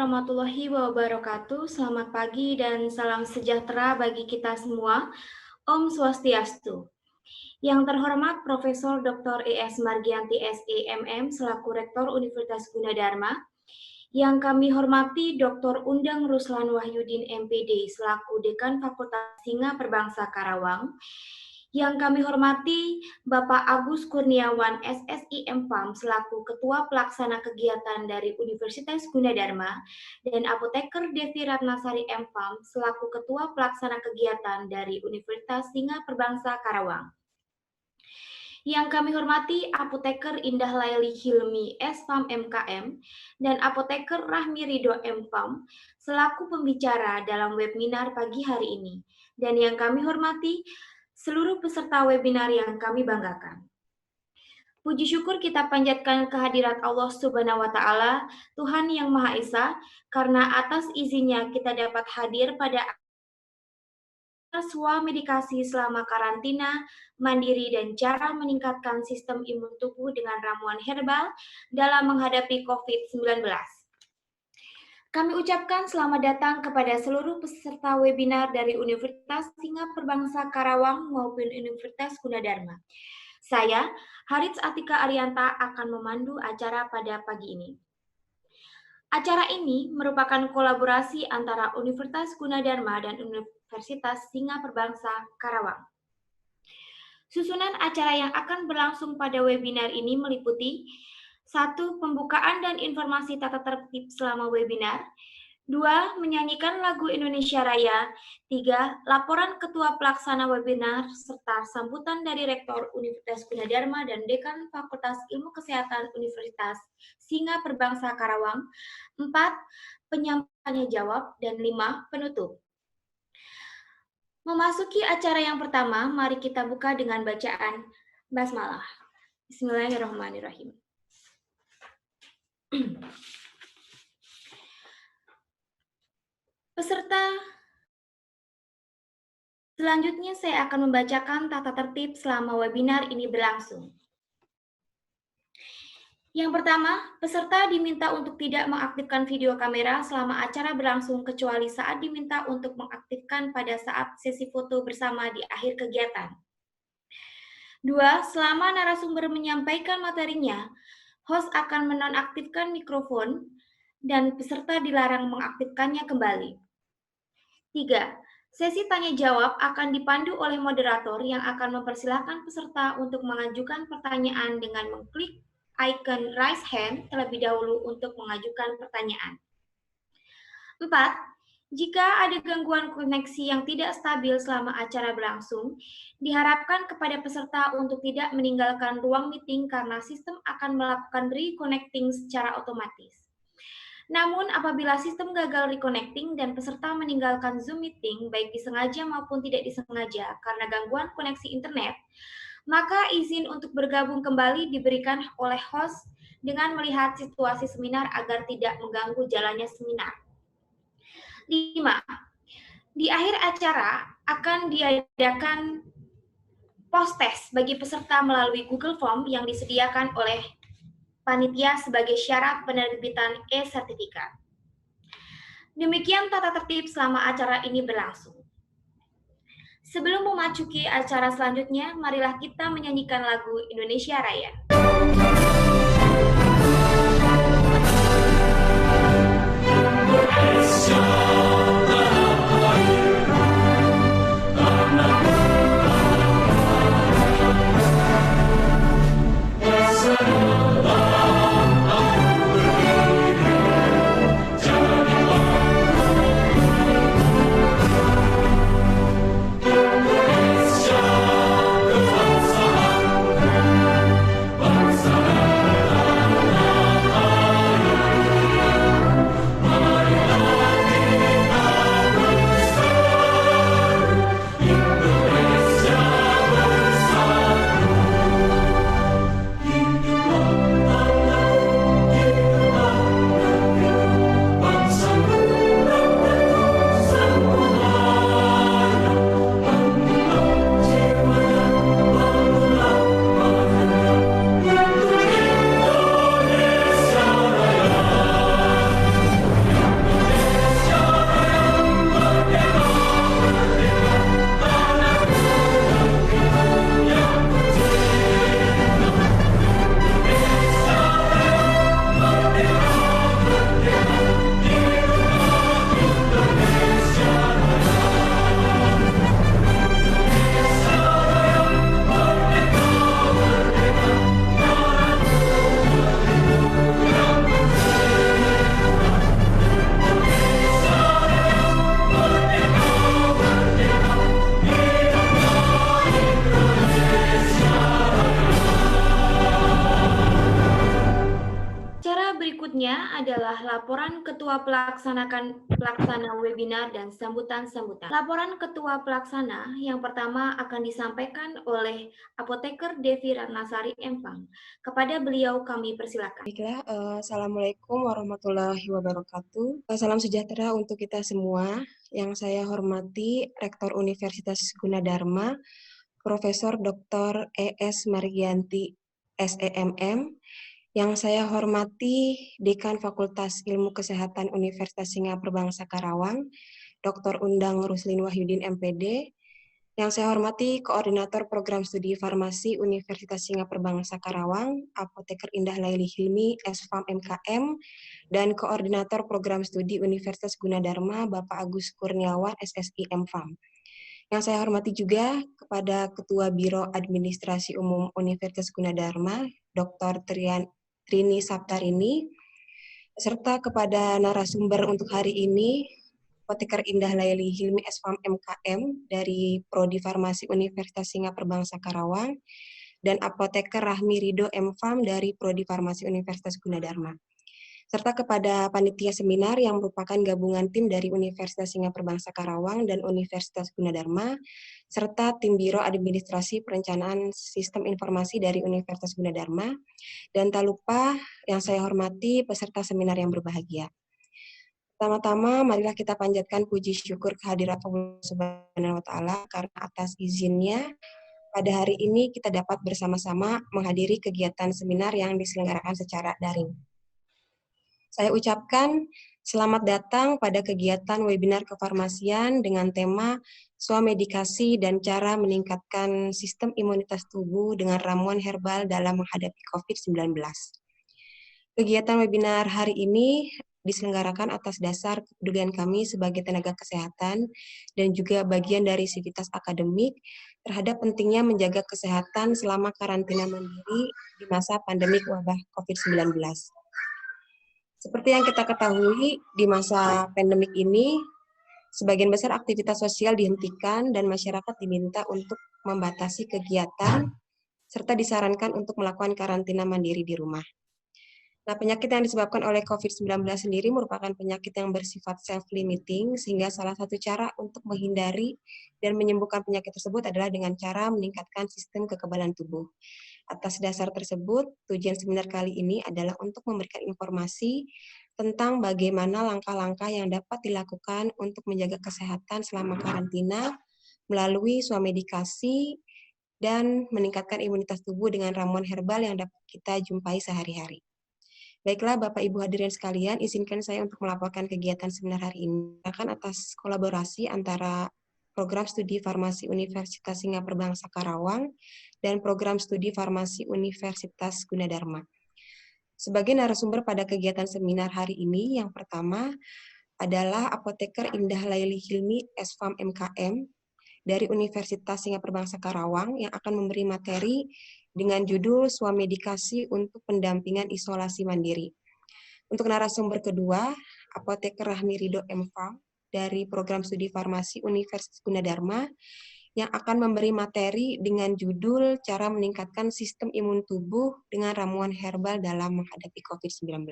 warahmatullahi wabarakatuh. Selamat pagi dan salam sejahtera bagi kita semua. Om Swastiastu. Yang terhormat Profesor Dr. E.S. Margianti SEMM selaku Rektor Universitas Gunadarma. Yang kami hormati Dr. Undang Ruslan Wahyudin MPD selaku Dekan Fakultas Singa Perbangsa Karawang. Yang kami hormati Bapak Agus Kurniawan SSI MPAM selaku Ketua Pelaksana Kegiatan dari Universitas Gunadarma dan Apoteker Devi Ratnasari MPAM selaku Ketua Pelaksana Kegiatan dari Universitas Singa Perbangsa Karawang. Yang kami hormati Apoteker Indah Laili Hilmi SPAM MKM dan Apoteker Rahmi Ridho MPAM selaku pembicara dalam webinar pagi hari ini. Dan yang kami hormati seluruh peserta webinar yang kami banggakan. Puji syukur kita panjatkan kehadirat Allah Subhanahu wa Ta'ala, Tuhan yang Maha Esa, karena atas izinnya kita dapat hadir pada swamedikasi selama karantina, mandiri, dan cara meningkatkan sistem imun tubuh dengan ramuan herbal dalam menghadapi COVID-19. Kami ucapkan selamat datang kepada seluruh peserta webinar dari Universitas Singa Perbangsa Karawang maupun Universitas Gunadarma. Saya, Harits Atika Arianta, akan memandu acara pada pagi ini. Acara ini merupakan kolaborasi antara Universitas Gunadarma dan Universitas Singa Perbangsa Karawang. Susunan acara yang akan berlangsung pada webinar ini meliputi 1. Pembukaan dan informasi tata tertib selama webinar. 2. Menyanyikan lagu Indonesia Raya. 3. Laporan Ketua Pelaksana Webinar serta sambutan dari Rektor Universitas Gunadarma dan Dekan Fakultas Ilmu Kesehatan Universitas Singa Perbangsa Karawang. 4. Penyampaian jawab. Dan 5. Penutup. Memasuki acara yang pertama, mari kita buka dengan bacaan basmalah. Bismillahirrahmanirrahim. Peserta, selanjutnya saya akan membacakan tata tertib selama webinar ini berlangsung. Yang pertama, peserta diminta untuk tidak mengaktifkan video kamera selama acara berlangsung kecuali saat diminta untuk mengaktifkan pada saat sesi foto bersama di akhir kegiatan. 2. Selama narasumber menyampaikan materinya, host akan menonaktifkan mikrofon dan peserta dilarang mengaktifkannya kembali. 3. Sesi tanya-jawab akan dipandu oleh moderator yang akan mempersilahkan peserta untuk mengajukan pertanyaan dengan mengklik icon raise hand terlebih dahulu untuk mengajukan pertanyaan. 4. Jika ada gangguan koneksi yang tidak stabil selama acara berlangsung, diharapkan kepada peserta untuk tidak meninggalkan ruang meeting karena sistem akan melakukan reconnecting secara otomatis. Namun, apabila sistem gagal reconnecting dan peserta meninggalkan Zoom meeting, baik disengaja maupun tidak disengaja karena gangguan koneksi internet, maka izin untuk bergabung kembali diberikan oleh host dengan melihat situasi seminar agar tidak mengganggu jalannya seminar. 5. Di akhir acara akan diadakan post-test bagi peserta melalui Google Form yang disediakan oleh panitia sebagai syarat penerbitan e-sertifikat. Demikian tata tertib selama acara ini berlangsung. Sebelum memasuki acara selanjutnya, marilah kita menyanyikan lagu Indonesia Raya. Selanjutnya adalah laporan Ketua Pelaksana webinar dan sambutan-sambutan. Laporan Ketua Pelaksana yang pertama akan disampaikan oleh Apoteker Devi Ratnasari Empang. Kepada beliau kami persilakan. Baiklah, Assalamualaikum warahmatullahi wabarakatuh. Salam sejahtera untuk kita semua. Yang saya hormati Rektor Universitas Gunadarma, Profesor Dr. E.S. Margianti, SEMM. Yang saya hormati Dekan Fakultas Ilmu Kesehatan Universitas Singapura Bangsa Karawang, Dr. Undang Ruslin Wahyudin MPD. Yang saya hormati Koordinator Program Studi Farmasi Universitas Singapura Bangsa Karawang, Apoteker Indah Laili Hilmi, SFAM MKM, dan Koordinator Program Studi Universitas Gunadarma, Bapak Agus Kurniawan, SSI MFAM. Yang saya hormati juga kepada Ketua Biro Administrasi Umum Universitas Gunadarma, Dr. Trini Saptarini, serta kepada narasumber untuk hari ini, Apoteker Indah Laili Hilmi SFAM MKM dari Prodi Farmasi Universitas Singapura Bangsa Karawang, dan Apoteker Rahmi Ridho MFAM dari Prodi Farmasi Universitas Gunadarma. Serta kepada panitia seminar yang merupakan gabungan tim dari Universitas Singapura Bangsa Karawang dan Universitas Gunadarma, serta tim Biro Administrasi Perencanaan Sistem Informasi dari Universitas Gunadarma, dan tak lupa yang saya hormati peserta seminar yang berbahagia. Pertama-tama, marilah kita panjatkan puji syukur kehadirat Allah Subhanahu wa Ta'ala karena atas izinnya pada hari ini kita dapat bersama-sama menghadiri kegiatan seminar yang diselenggarakan secara daring. Saya ucapkan selamat datang pada kegiatan webinar kefarmasian dengan tema swamedikasi dan cara meningkatkan sistem imunitas tubuh dengan ramuan herbal dalam menghadapi COVID-19. Kegiatan webinar hari ini diselenggarakan atas dasar kepedulian kami sebagai tenaga kesehatan dan juga bagian dari sivitas akademik terhadap pentingnya menjaga kesehatan selama karantina mandiri di masa pandemik wabah COVID-19. Seperti yang kita ketahui, di masa pandemik ini, sebagian besar aktivitas sosial dihentikan dan masyarakat diminta untuk membatasi kegiatan, serta disarankan untuk melakukan karantina mandiri di rumah. Nah, penyakit yang disebabkan oleh COVID-19 sendiri merupakan penyakit yang bersifat self-limiting, sehingga salah satu cara untuk menghindari dan menyembuhkan penyakit tersebut adalah dengan cara meningkatkan sistem kekebalan tubuh. Atas dasar tersebut, tujuan seminar kali ini adalah untuk memberikan informasi tentang bagaimana langkah-langkah yang dapat dilakukan untuk menjaga kesehatan selama karantina melalui swamedikasi dan meningkatkan imunitas tubuh dengan ramuan herbal yang dapat kita jumpai sehari-hari. Baiklah, Bapak Ibu hadirin sekalian, izinkan saya untuk melaporkan kegiatan seminar hari ini atas kolaborasi antara Program Studi Farmasi Universitas Singapura Bangsa Karawang dan Program Studi Farmasi Universitas Gunadarma. Sebagai narasumber pada kegiatan seminar hari ini, yang pertama adalah Apoteker Indah Laili Hilmi, SFAM MKM, dari Universitas Singapura Bangsa Karawang, yang akan memberi materi dengan judul swamedikasi untuk pendampingan isolasi mandiri. Untuk narasumber kedua, Apoteker Rahmi Ridho MFAM, dari Program Studi Farmasi Universitas Gunadarma, yang akan memberi materi dengan judul cara meningkatkan sistem imun tubuh dengan ramuan herbal dalam menghadapi COVID-19.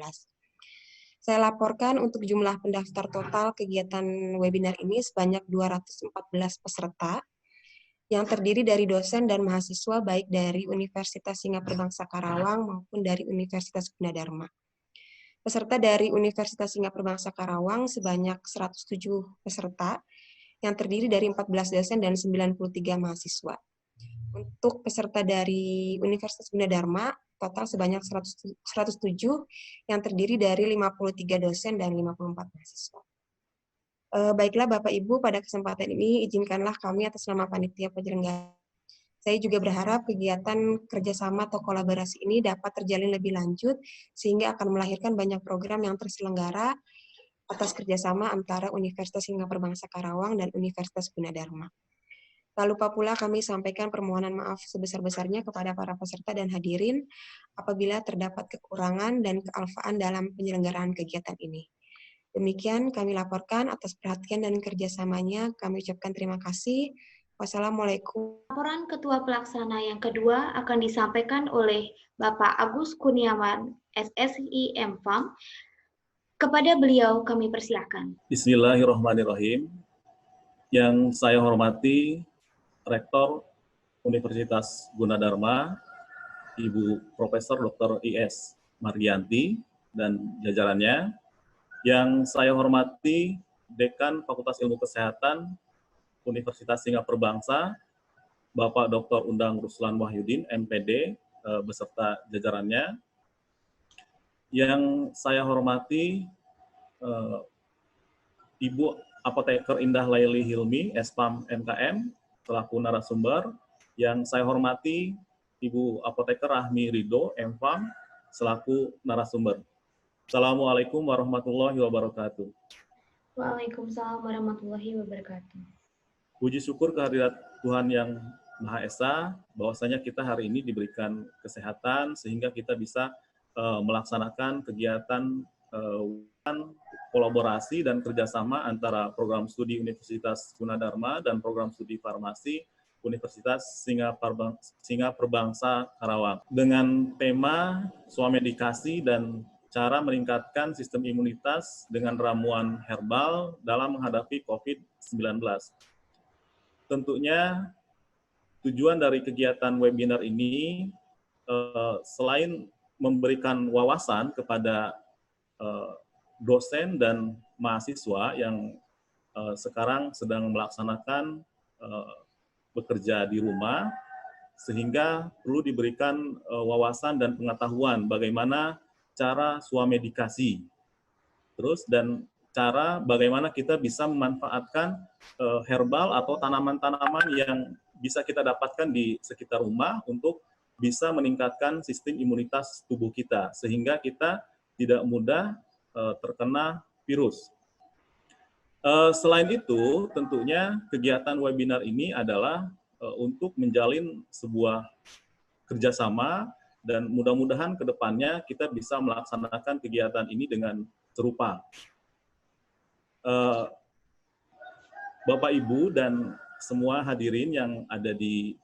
Saya laporkan untuk jumlah pendaftar total kegiatan webinar ini sebanyak 214 peserta, yang terdiri dari dosen dan mahasiswa baik dari Universitas Singapura Bangsa Karawang maupun dari Universitas Gunadarma. Peserta dari Universitas Singapura Bangsa Karawang sebanyak 107 peserta, yang terdiri dari 14 dosen dan 93 mahasiswa. Untuk peserta dari Universitas Gunadarma, total sebanyak 107, yang terdiri dari 53 dosen dan 54 mahasiswa. Baiklah Bapak Ibu, pada kesempatan ini izinkanlah kami atas nama panitia penyelenggara. Saya juga berharap kegiatan kerjasama atau kolaborasi ini dapat terjalin lebih lanjut, sehingga akan melahirkan banyak program yang terselenggara atas kerjasama antara Universitas Singapura Bangsa Karawang dan Universitas Gunadarma. Tak lupa pula kami sampaikan permohonan maaf sebesar-besarnya kepada para peserta dan hadirin apabila terdapat kekurangan dan kealfaan dalam penyelenggaraan kegiatan ini. Demikian kami laporkan atas perhatian dan kerjasamanya. Kami ucapkan terima kasih. Wassalamualaikum. Laporan Ketua Pelaksana yang kedua akan disampaikan oleh Bapak Agus Kurniawan, SSI MFAM, Kepada beliau kami persilahkan. Bismillahirrahmanirrahim. Yang saya hormati Rektor Universitas Gunadarma, Ibu Profesor Dr. I.S. Margianti dan jajarannya. Yang saya hormati Dekan Fakultas Ilmu Kesehatan Universitas Singapura Bangsa, Bapak Dr. Undang Ruslan Wahyudin, MPD, beserta jajarannya. Yang saya hormati Ibu Apoteker Indah Laili Hilmi, SPAM MKM, selaku narasumber. Yang saya hormati Ibu Apoteker Rahmi Ridho, MFAM, selaku narasumber. Assalamualaikum warahmatullahi wabarakatuh. Waalaikumsalam warahmatullahi wabarakatuh. Puji syukur kehadirat Tuhan yang Maha Esa, bahwasanya kita hari ini diberikan kesehatan sehingga kita bisa melaksanakan kegiatan kolaborasi dan kerjasama antara program studi Universitas Gunadarma dan program studi farmasi Universitas Singapura Bangsa Karawang dengan tema swamedikasi dan cara meningkatkan sistem imunitas dengan ramuan herbal dalam menghadapi COVID-19. Tentunya tujuan dari kegiatan webinar ini selain memberikan wawasan kepada dosen dan mahasiswa yang sekarang sedang melaksanakan bekerja di rumah, sehingga perlu diberikan wawasan dan pengetahuan bagaimana cara swamedikasi, terus dan cara bagaimana kita bisa memanfaatkan herbal atau tanaman-tanaman yang bisa kita dapatkan di sekitar rumah untuk bisa meningkatkan sistem imunitas tubuh kita, sehingga kita tidak mudah terkena virus. Selain itu, tentunya kegiatan webinar ini adalah untuk menjalin sebuah kerjasama dan mudah-mudahan ke depannya kita bisa melaksanakan kegiatan ini dengan serupa. Bapak, Ibu, dan semua hadirin yang ada di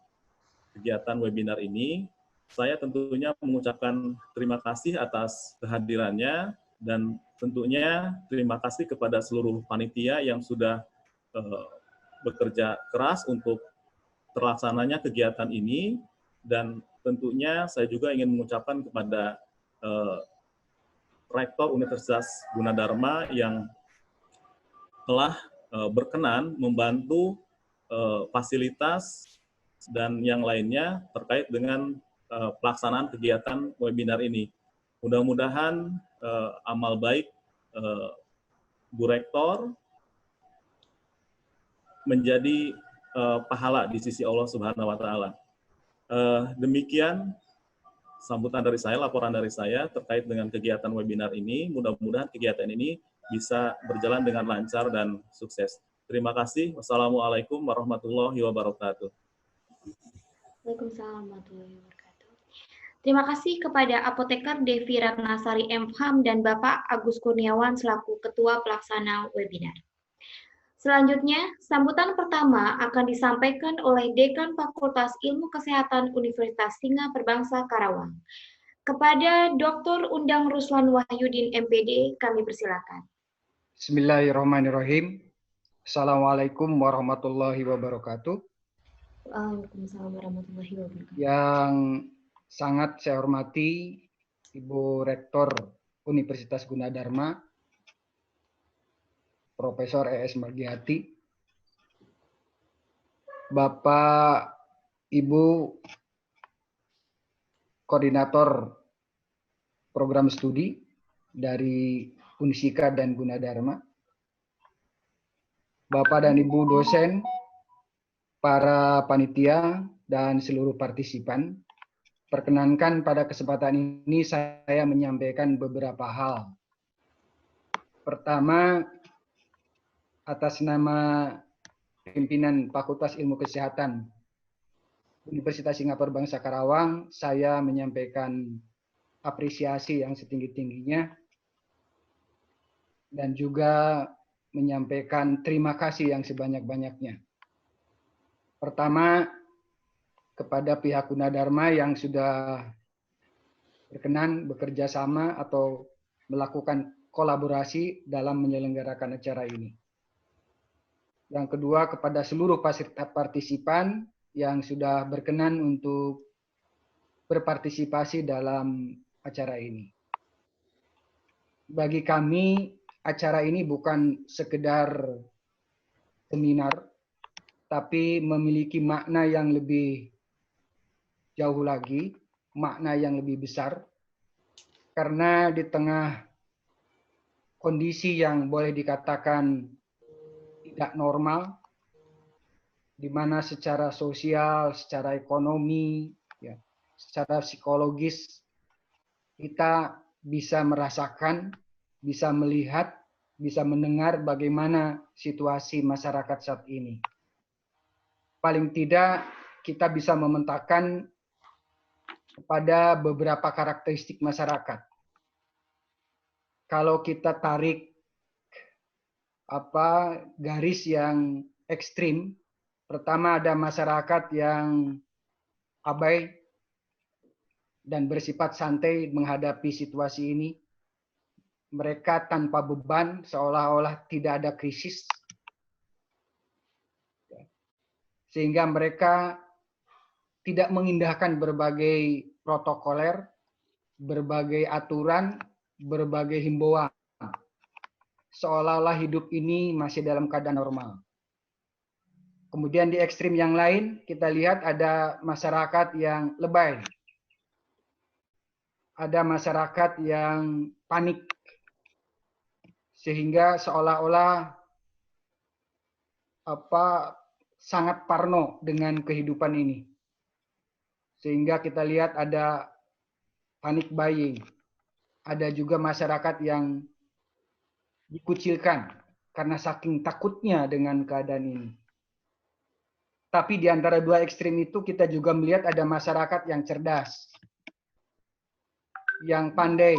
kegiatan webinar ini, saya tentunya mengucapkan terima kasih atas kehadirannya dan tentunya terima kasih kepada seluruh panitia yang sudah bekerja keras untuk terlaksananya kegiatan ini, dan tentunya saya juga ingin mengucapkan kepada Rektor Universitas Gunadarma yang telah berkenan membantu fasilitas dan yang lainnya terkait dengan pelaksanaan kegiatan webinar ini. Mudah-mudahan amal baik Bu Rektor menjadi pahala di sisi Allah Subhanahu wa Ta'ala. Demikian sambutan dari saya, laporan dari saya terkait dengan kegiatan webinar ini. Mudah-mudahan kegiatan ini bisa berjalan dengan lancar dan sukses. Terima kasih. Wassalamualaikum warahmatullahi wabarakatuh. Waalaikumsalam warahmatullahi wabarakatuh. Terima kasih kepada Apoteker Devi Ratnasari MFAM dan Bapak Agus Kurniawan selaku Ketua Pelaksana webinar. Selanjutnya, sambutan pertama akan disampaikan oleh Dekan Fakultas Ilmu Kesehatan Universitas Singapura Bangsa Karawang. Kepada Dr. Undang Ruslan Wahyudin MPD, kami persilakan. Bismillahirrahmanirrahim. Assalamualaikum warahmatullahi wabarakatuh. Waalaikumsalam warahmatullahi wabarakatuh. Yang sangat saya hormati Ibu Rektor Universitas Gunadarma, Profesor E.S. Margianti, Bapak Ibu Koordinator Program Studi dari Unisika dan Gunadarma, Bapak dan Ibu dosen, para panitia, dan seluruh partisipan. Perkenankan pada kesempatan ini saya menyampaikan beberapa hal. Pertama, atas nama pimpinan Fakultas Ilmu Kesehatan Universitas Singapura Bangsa Karawang, saya menyampaikan apresiasi yang setinggi-tingginya dan juga menyampaikan terima kasih yang sebanyak-banyaknya. Pertama, kepada pihak Gunadarma yang sudah berkenan bekerja sama atau melakukan berkolaborasi dalam menyelenggarakan acara ini. Yang kedua, kepada seluruh partisipan yang sudah berkenan untuk berpartisipasi dalam acara ini. Bagi kami, acara ini bukan sekedar seminar, tapi memiliki makna yang lebih jauh lagi, makna yang lebih besar, karena di tengah kondisi yang boleh dikatakan tidak normal, di mana secara sosial, secara ekonomi, ya, secara psikologis kita bisa merasakan, bisa melihat, bisa mendengar bagaimana situasi masyarakat saat ini. Paling tidak kita bisa memetakan pada beberapa karakteristik masyarakat. Kalau kita tarik garis yang ekstrim, pertama ada masyarakat yang abai dan bersifat santai menghadapi situasi ini. Mereka tanpa beban, seolah-olah tidak ada krisis. Sehingga mereka tidak mengindahkan berbagai protokoler, berbagai aturan, berbagai himbauan. Seolah-olah hidup ini masih dalam keadaan normal. Kemudian di ekstrim yang lain, kita lihat ada masyarakat yang lebay. Ada masyarakat yang panik. Sehingga seolah-olah sangat parno dengan kehidupan ini. Sehingga kita lihat ada panic buying. Ada juga masyarakat yang dikucilkan karena saking takutnya dengan keadaan ini. Tapi di antara dua ekstrim itu kita juga melihat ada masyarakat yang cerdas, yang pandai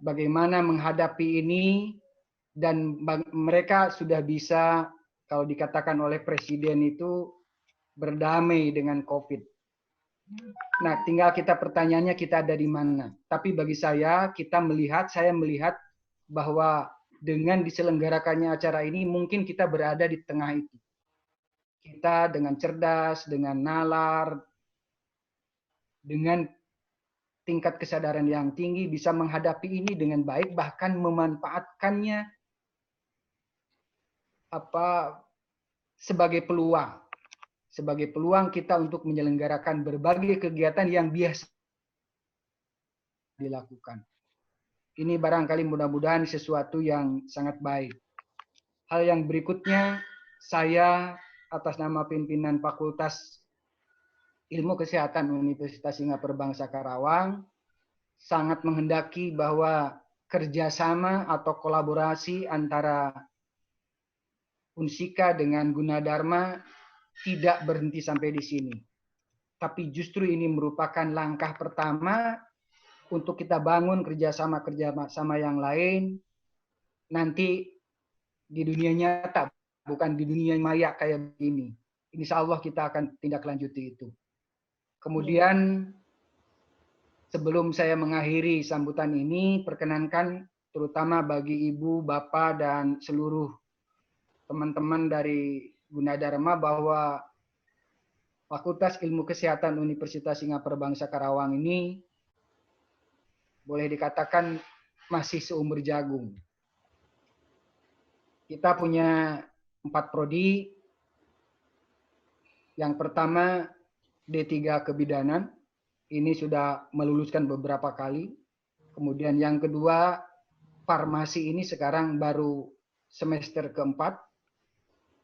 bagaimana menghadapi ini, dan mereka sudah bisa, kalau dikatakan oleh Presiden itu, berdamai dengan COVID. Nah, tinggal kita pertanyaannya kita ada di mana. Tapi bagi saya melihat bahwa dengan diselenggarakannya acara ini mungkin kita berada di tengah itu. Kita dengan cerdas, dengan nalar, dengan tingkat kesadaran yang tinggi bisa menghadapi ini dengan baik, bahkan memanfaatkannya sebagai peluang kita untuk menyelenggarakan berbagai kegiatan yang biasa dilakukan. Ini barangkali mudah-mudahan sesuatu yang sangat baik. Hal yang berikutnya, saya atas nama pimpinan Fakultas Ilmu Kesehatan Universitas Singapura Bangsa Karawang sangat menghendaki bahwa kerjasama atau kolaborasi antara Unsika dengan Gunadarma tidak berhenti sampai di sini. Tapi justru ini merupakan langkah pertama untuk kita bangun kerjasama yang lain nanti di dunia nyata, bukan di dunia maya kayak begini. Insya Allah kita akan tindak lanjuti itu. Kemudian sebelum saya mengakhiri sambutan ini, perkenankan terutama bagi Ibu, Bapak, dan seluruh teman-teman dari Gunadarma bahwa Fakultas Ilmu Kesehatan Universitas Singapura Bangsa Karawang ini boleh dikatakan masih seumur jagung. Kita punya 4 prodi. Yang pertama D3 Kebidanan. Ini sudah meluluskan beberapa kali. Kemudian yang kedua Farmasi, ini sekarang baru semester keempat.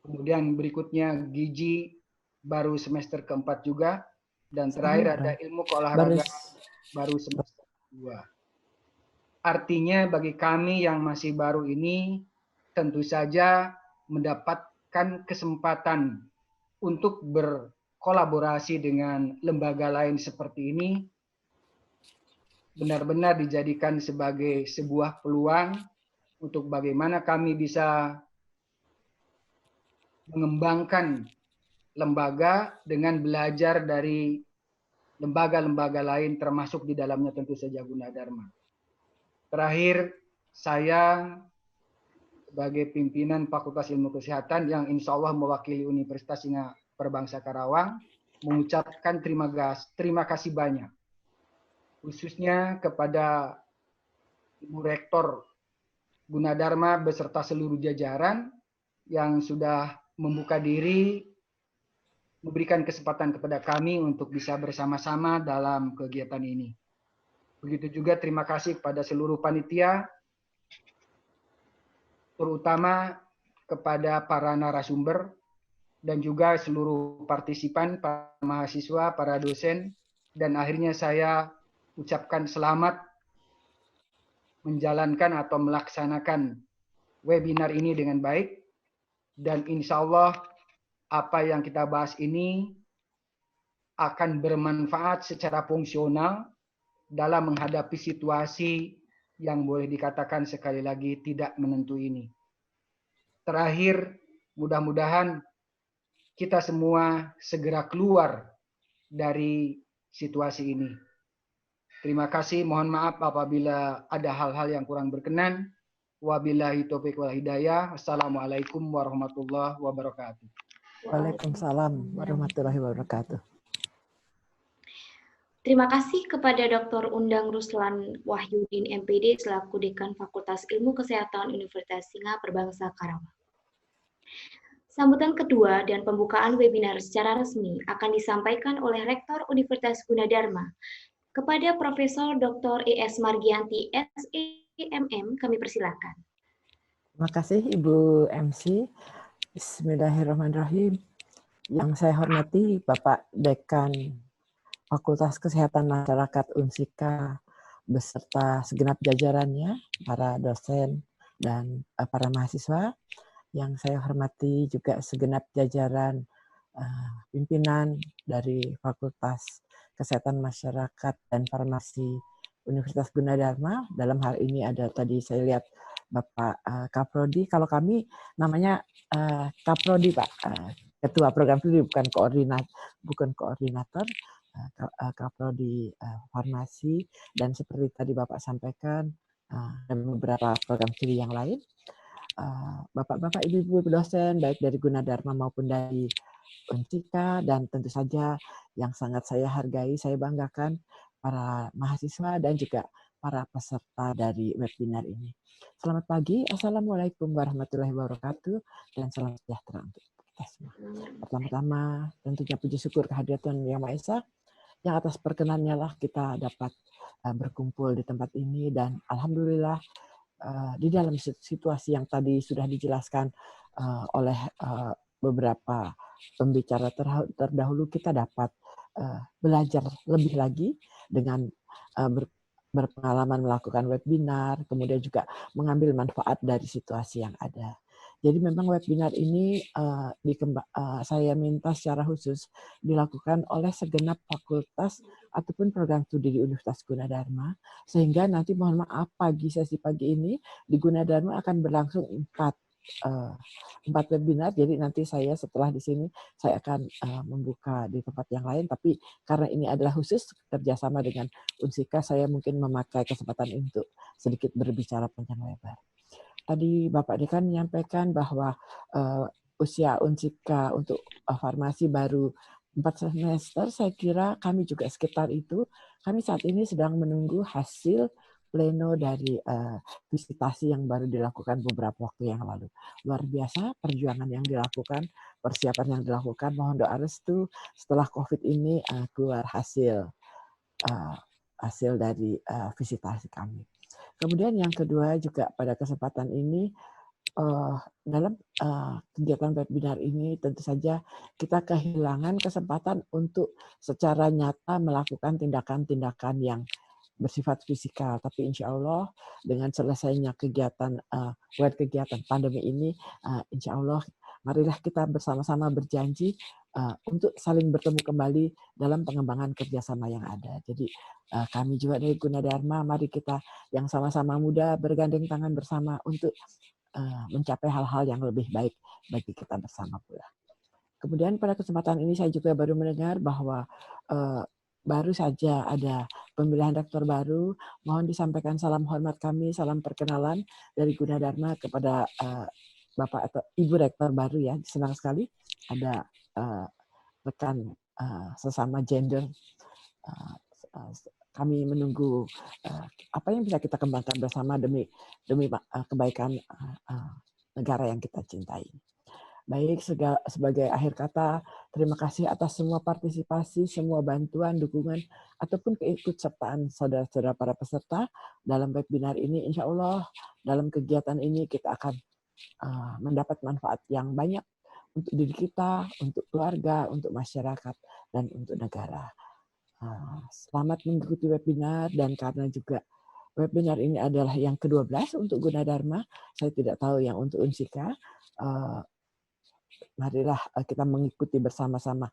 Kemudian berikutnya Gizi baru semester keempat juga. Dan terakhir ada Ilmu Keolahragaan baru semester 2. Artinya bagi kami yang masih baru ini tentu saja mendapatkan kesempatan untuk berkolaborasi dengan lembaga lain seperti ini benar-benar dijadikan sebagai sebuah peluang untuk bagaimana kami bisa mengembangkan lembaga dengan belajar dari lembaga-lembaga lain termasuk di dalamnya tentu saja Gunadarma. Terakhir, saya sebagai pimpinan Fakultas Ilmu Kesehatan yang insya Allah mewakili Universitas Singa Perbangsa Karawang mengucapkan terima kasih banyak, khususnya kepada Ibu Rektor Gunadarma beserta seluruh jajaran yang sudah membuka diri, memberikan kesempatan kepada kami untuk bisa bersama-sama dalam kegiatan ini. Begitu juga terima kasih kepada seluruh panitia, terutama kepada para narasumber dan juga seluruh partisipan, para mahasiswa, para dosen, dan akhirnya saya ucapkan selamat menjalankan atau melaksanakan webinar ini dengan baik, dan insya Allah apa yang kita bahas ini akan bermanfaat secara fungsional dalam menghadapi situasi yang boleh dikatakan sekali lagi tidak menentu ini. Terakhir, mudah-mudahan kita semua segera keluar dari situasi ini. Terima kasih, mohon maaf apabila ada hal-hal yang kurang berkenan. Wabillahi taufiq wal hidayah. Assalamualaikum warahmatullahi wabarakatuh. Waalaikumsalam warahmatullahi wabarakatuh. Terima kasih kepada Dr. Undang Ruslan Wahyudin MPD selaku Dekan Fakultas Ilmu Kesehatan Universitas Singa Perbangsa Karawang. Sambutan kedua dan pembukaan webinar secara resmi akan disampaikan oleh Rektor Universitas Gunadarma kepada Profesor Dr. E.S. Margianti, SEMM, kami persilakan. Terima kasih Ibu MC. Bismillahirrahmanirrahim. Yang saya hormati Bapak Dekan Fakultas Kesehatan Masyarakat Unsika beserta segenap jajarannya, para dosen dan para mahasiswa. Yang saya hormati juga segenap jajaran pimpinan dari Fakultas Kesehatan Masyarakat dan Farmasi Universitas Gunadarma. Dalam hal ini ada tadi saya lihat Bapak Kaprodi. Kalau kami namanya Kaprodi, Pak. Ketua program studi, bukan koordinator. Kaprodi Farmasi, dan seperti tadi Bapak sampaikan dan beberapa program studi yang lain. Bapak-bapak, ibu-ibu dosen baik dari Gunadarma maupun dari Unsika, dan tentu saja yang sangat saya hargai, saya banggakan para mahasiswa dan juga para peserta dari webinar ini. Selamat pagi, Assalamualaikum warahmatullahi wabarakatuh, dan salam sejahtera untuk kita semua. Pertama-tama tentunya puji syukur kehadirat Tuhan Yang Maha Esa, yang atas perkenannya lah kita dapat berkumpul di tempat ini, dan alhamdulillah di dalam situasi yang tadi sudah dijelaskan oleh beberapa pembicara terdahulu, kita dapat belajar lebih lagi dengan berpengalaman melakukan webinar, kemudian juga mengambil manfaat dari situasi yang ada. Jadi memang webinar ini saya minta secara khusus dilakukan oleh segenap fakultas ataupun program studi di Universitas Gunadarma, sehingga nanti mohon maaf sesi pagi ini di Gunadarma akan berlangsung 4 webinar. Jadi nanti saya setelah di sini saya akan membuka di tempat yang lain, tapi karena ini adalah khusus kerjasama dengan Unsika, saya mungkin memakai kesempatan untuk sedikit berbicara panjang lebar. Tadi Bapak Dekan menyampaikan bahwa usia Unsika untuk farmasi baru 4 semester. Saya kira kami juga sekitar itu. Kami saat ini sedang menunggu hasil pleno dari visitasi yang baru dilakukan beberapa waktu yang lalu. Luar biasa perjuangan yang dilakukan, persiapan yang dilakukan. Mohon doa restu setelah COVID ini keluar hasil dari visitasi kami. Kemudian yang kedua juga pada kesempatan ini, dalam kegiatan webinar ini tentu saja kita kehilangan kesempatan untuk secara nyata melakukan tindakan-tindakan yang bersifat fisikal. Tapi insya Allah dengan selesainya kegiatan pandemi ini, insya Allah marilah kita bersama-sama berjanji untuk saling bertemu kembali dalam pengembangan kerjasama yang ada. Jadi kami juga dari Gunadarma, mari kita yang sama-sama muda bergandeng tangan bersama untuk mencapai hal-hal yang lebih baik bagi kita bersama pula. Kemudian pada kesempatan ini saya juga baru mendengar bahwa baru saja ada pemilihan rektor baru. Mohon disampaikan salam hormat kami, salam perkenalan dari Gunadarma kepada Bapak atau Ibu Rektor baru ya. Senang sekali ada rekan sesama gender. Kami menunggu apa yang bisa kita kembangkan bersama demi kebaikan negara yang kita cintai. Baik, sebagai akhir kata, terima kasih atas semua partisipasi, semua bantuan, dukungan, ataupun keikutsertaan saudara-saudara para peserta dalam webinar ini. Insya Allah, dalam kegiatan ini kita akan mendapat manfaat yang banyak untuk diri kita, untuk keluarga, untuk masyarakat, dan untuk negara. Selamat mengikuti webinar, dan karena juga webinar ini adalah yang ke-12 untuk Gunadarma, saya tidak tahu yang untuk Unsika, marilah kita mengikuti bersama-sama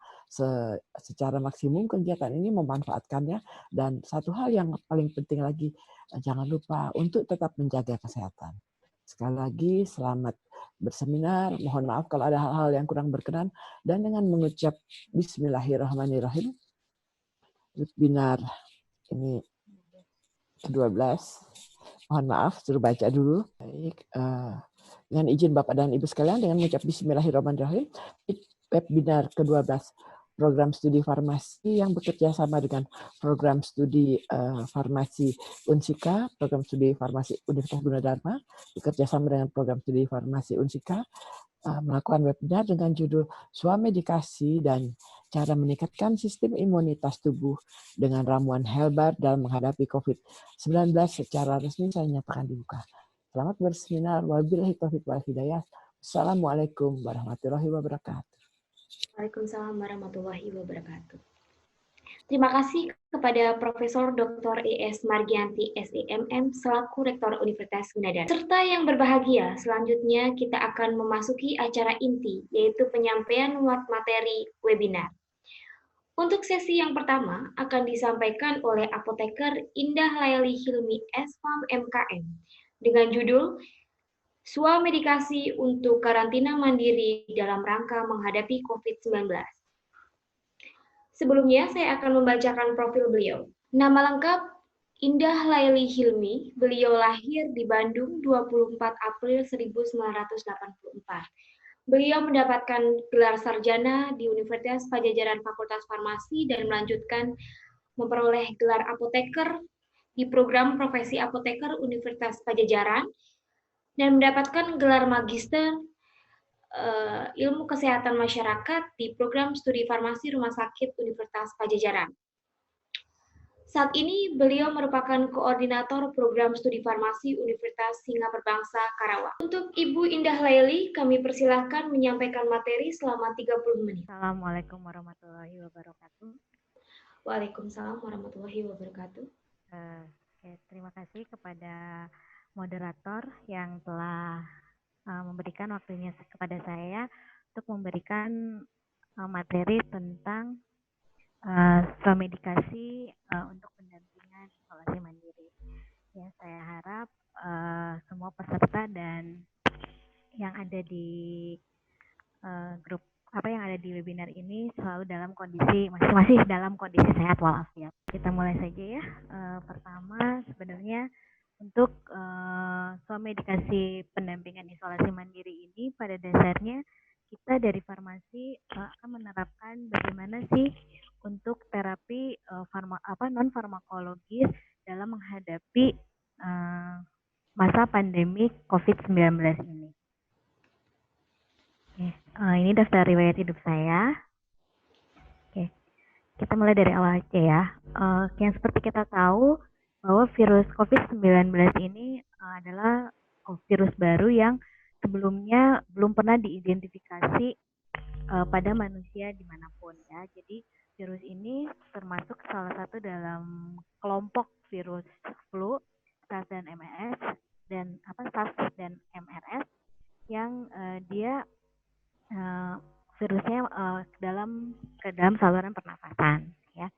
secara maksimum kegiatan ini, memanfaatkannya. Dan satu hal yang paling penting lagi, jangan lupa untuk tetap menjaga kesehatan. Sekali lagi, selamat berseminar. Mohon maaf kalau ada hal-hal yang kurang berkenan. Dan dengan mengucap Bismillahirrahmanirrahim, webinar ini ke-12. Mohon maaf, suruh baca dulu. Baik, dengan izin Bapak dan Ibu sekalian, dengan mengucap Bismillahirrahmanirrahim, webinar ke-12 program studi farmasi yang bekerja sama dengan program studi farmasi Unsika, program studi farmasi Universitas Gunadarma, bekerja sama dengan program studi farmasi Unsika, melakukan webinar dengan judul Swamedikasi dan cara meningkatkan sistem imunitas tubuh dengan ramuan Helbar dalam menghadapi COVID-19 secara resmi saya nyatakan dibuka. Selamat berseminar. Wabillahi taufiq wal hidayah. Assalamualaikum warahmatullahi wabarakatuh. Waalaikumsalam warahmatullahi wabarakatuh. Terima kasih kepada Profesor Dr. E.S. Margianti, SEMM, selaku Rektor Universitas Gunadarma. Serta yang berbahagia, selanjutnya kita akan memasuki acara inti, yaitu penyampaian materi webinar. Untuk sesi yang pertama akan disampaikan oleh Apoteker Indah Laili Hilmi, SPAM MKM, dengan judul Swamedikasi untuk karantina mandiri dalam rangka menghadapi COVID-19. Sebelumnya, saya akan membacakan profil beliau. Nama lengkap, Indah Laili Hilmi. Beliau lahir di Bandung 24 April 1984. Beliau mendapatkan gelar sarjana di Universitas Padjadjaran Fakultas Farmasi dan melanjutkan memperoleh gelar apoteker di program profesi apoteker Universitas Padjadjaran dan mendapatkan gelar magister ilmu kesehatan masyarakat di program studi farmasi Rumah Sakit Universitas Padjadjaran. Saat ini beliau merupakan koordinator program studi farmasi Universitas Singa Perbangsa Karawang. Untuk Ibu Indah Laili, kami persilahkan menyampaikan materi selama 30 menit. Assalamualaikum warahmatullahi wabarakatuh. Waalaikumsalam warahmatullahi wabarakatuh. Terima kasih kepada moderator yang telah memberikan waktunya kepada saya untuk memberikan materi tentang swamedikasi untuk pendampingan isolasi mandiri. Ya, saya harap semua peserta dan yang ada di grup yang ada di webinar ini selalu dalam kondisi masih dalam kondisi sehat walafiat. Kita mulai saja ya. Pertama, sebenarnya untuk swamedikasi pendampingan isolasi mandiri ini pada dasarnya kita dari farmasi akan menerapkan bagaimana sih untuk terapi non farmakologis dalam menghadapi masa pandemi COVID-19 ini. Ini daftar riwayat hidup saya. Oke, kita mulai dari awal aja ya. Yang seperti kita tahu bahwa virus COVID-19 ini adalah virus baru yang sebelumnya belum pernah diidentifikasi pada manusia dimanapun ya. Jadi virus ini termasuk salah satu dalam kelompok virus flu, SARS dan MERS SARS dan MERS yang dia virusnya ke dalam saluran pernafasan ya.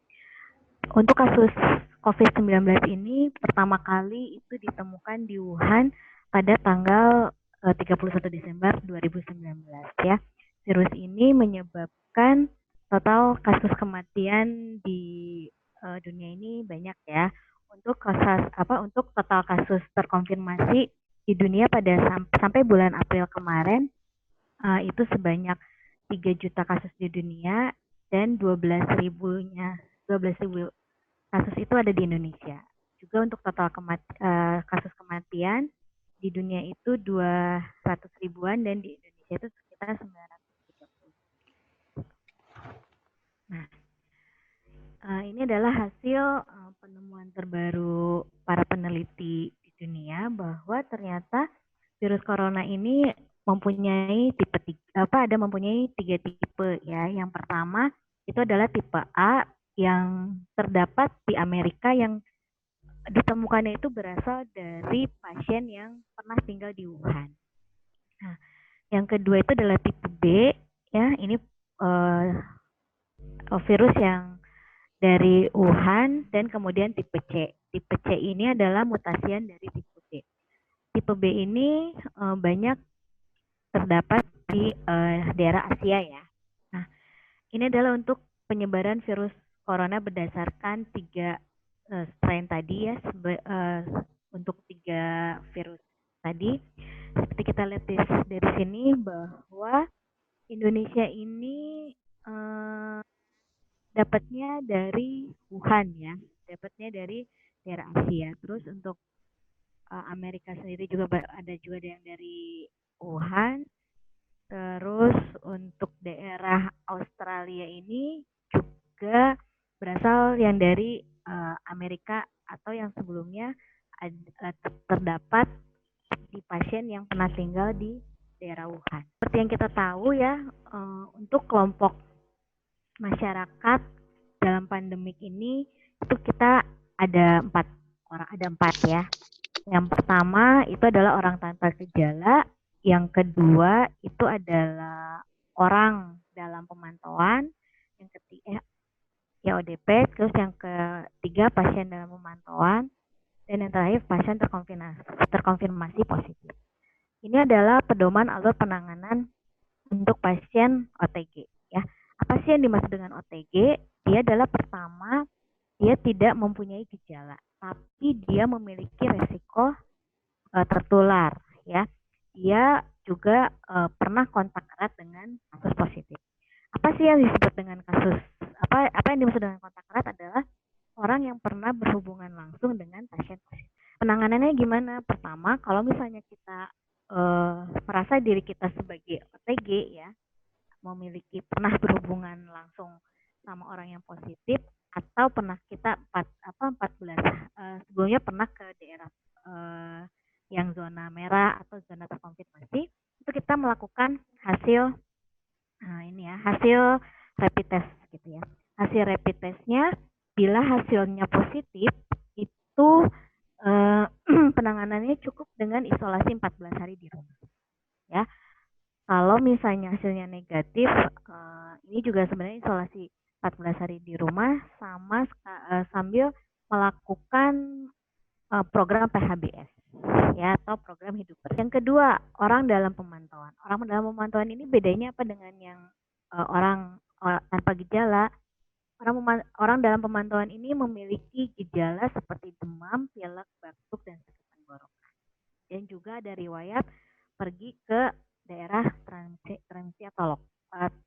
Untuk kasus COVID-19 ini pertama kali itu ditemukan di Wuhan pada tanggal 31 Desember 2019 ya. Virus ini menyebabkan total kasus kematian di dunia ini banyak ya. Untuk total kasus terkonfirmasi di dunia pada sampai bulan April kemarin itu sebanyak 3 juta kasus di dunia dan 12.000 kasus itu ada di Indonesia. Juga untuk total kasus kematian di dunia itu 200 ribuan dan di Indonesia itu sekitar 930. Nah, ini adalah hasil penemuan terbaru para peneliti di dunia bahwa ternyata virus corona ini mempunyai mempunyai 3 tipe ya. Yang pertama itu adalah tipe A yang terdapat di Amerika, yang ditemukannya itu berasal dari pasien yang pernah tinggal di Wuhan. Nah, yang kedua itu adalah tipe B ya, ini virus yang dari Wuhan, dan kemudian tipe C. Tipe C ini adalah mutasian dari tipe B. Tipe B ini banyak terdapat di daerah Asia ya. Nah, ini adalah untuk penyebaran virus corona berdasarkan 3 strain tadi ya, untuk 3 virus tadi. Seperti kita lihat dari sini bahwa Indonesia ini dapatnya dari Wuhan ya, dapatnya dari daerah Asia. Terus untuk Amerika sendiri juga ada yang dari Wuhan. Terus untuk daerah Australia ini juga berasal yang dari Amerika, atau yang sebelumnya terdapat di pasien yang pernah tinggal di daerah Wuhan. Seperti yang kita tahu ya, untuk kelompok masyarakat dalam pandemik ini itu kita ada 4 ya. Yang pertama itu adalah orang tanpa gejala, yang kedua itu adalah orang dalam pemantauan, yang ketiga ya ODP, terus yang ketiga pasien dalam pemantauan, dan yang terakhir pasien terkonfirmasi positif. Ini adalah pedoman alur penanganan untuk pasien OTG ya. Apa sih yang dimaksud dengan OTG? Dia adalah pertama, dia tidak mempunyai gejala, tapi dia memiliki resiko tertular ya. Dia juga pernah kontak erat dengan kasus positif. Apa sih yang disebut dengan kasus? Apa yang dimaksud dengan kontak erat adalah orang yang pernah berhubungan langsung dengan pasien positif. Penanganannya gimana? Pertama, kalau misalnya kita merasa diri kita sebagai OTG ya, pernah berhubungan langsung sama orang yang positif, atau pernah kita 14 sebelumnya pernah ke daerah yang zona merah atau zona terkonfirmasi, itu kita melakukan hasil rapid test gitu ya. Hasil rapid testnya, bila hasilnya positif itu penanganannya cukup dengan isolasi 14 hari di rumah ya. Kalau misalnya hasilnya negatif, ini juga sebenarnya isolasi 14 hari di rumah sambil melakukan program PHBS ya, atau program hidup bersih. Yang kedua, orang dalam pemantauan. Orang dalam pemantauan ini bedanya apa dengan yang orang tanpa gejala? Orang dalam pemantauan ini memiliki gejala seperti demam, pilek, batuk, dan sakit tenggorokan. Dan juga ada riwayat pergi ke daerah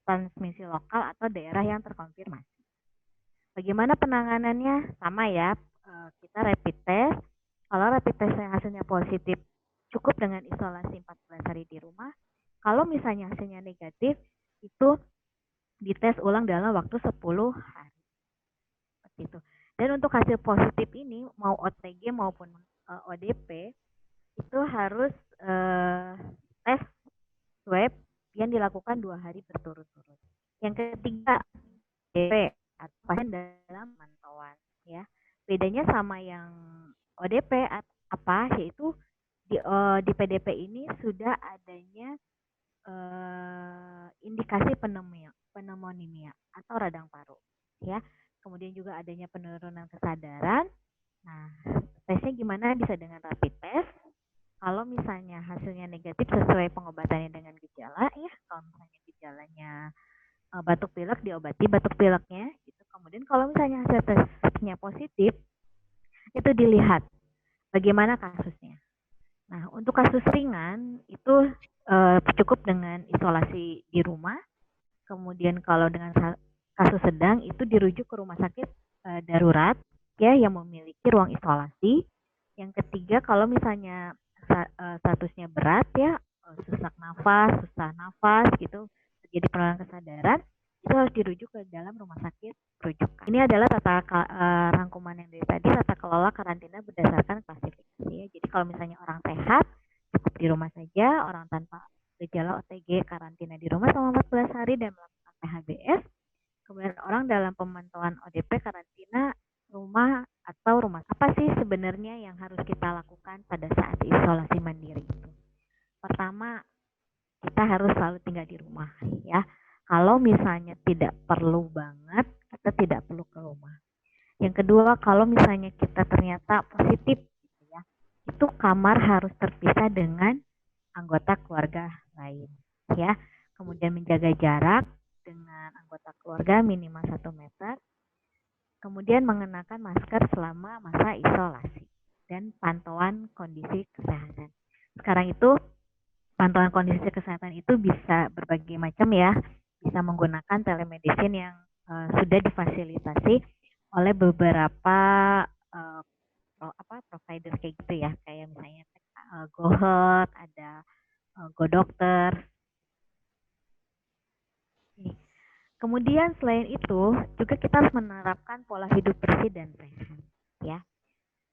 transmisi lokal atau daerah yang terkonfirmasi. Bagaimana penanganannya? Sama ya, kita rapid test. Kalau rapid test hasilnya positif, cukup dengan isolasi 14 hari di rumah. Kalau misalnya hasilnya negatif, itu dites ulang dalam waktu 10 hari. Seperti itu. Dan untuk hasil positif ini, mau OTG maupun ODP, itu harus tes swab yang dilakukan 2 hari berturut-turut. Yang ketiga, ODP atau pasien dalam pemantauan ya. Bedanya sama yang ODP apa? Yaitu di PDP ini sudah adanya indikasi pneumonia atau radang paru ya. Kemudian juga adanya penurunan kesadaran. Nah, tesnya gimana? Bisa dengan rapid test. Kalau misalnya hasilnya negatif sesuai pengobatannya dengan gejala ya, kalau misalnya gejalanya batuk pilek, diobati batuk pileknya gitu. Kemudian Kemudian kalau misalnya hasil tesnya positif, itu dilihat bagaimana kasusnya. Nah, untuk kasus ringan itu cukup dengan isolasi di rumah. Kemudian kalau dengan kasus sedang itu dirujuk ke rumah sakit darurat ya yang memiliki ruang isolasi. Yang ketiga kalau misalnya statusnya berat ya, sesak nafas, susah nafas gitu, terjadi penurunan kesadaran, itu harus dirujuk ke dalam rumah sakit rujukan. Ini adalah rangkuman yang dari tadi, tata kelola karantina berdasarkan klasifikasi ya. Jadi kalau misalnya orang sehat cukup di rumah saja, orang tanpa gejala OTG karantina di rumah selama 14 hari dan melakukan PHBS. Kemudian orang dalam pemantauan ODP karantina rumah atau rumah. Apa sih sebenarnya yang harus kita lakukan pada saat isolasi mandiri itu? Pertama, kita harus selalu tinggal di rumah ya. Kalau misalnya tidak perlu banget, kita tidak perlu ke rumah. Yang kedua, kalau misalnya kita ternyata positif gitu ya, itu kamar harus terpisah dengan anggota keluarga lain ya. Kemudian menjaga jarak dengan anggota keluarga minimal 1 meter. Kemudian mengenakan masker selama masa isolasi dan pantauan kondisi kesehatan. Sekarang itu pantauan kondisi kesehatan itu bisa berbagai macam ya. Bisa menggunakan telemedicine yang sudah difasilitasi oleh beberapa provider kayak gitu ya, kayak misalnya GoHealth, ada GoDokter. Kemudian selain itu juga kita harus menerapkan pola hidup bersih dan sehat ya.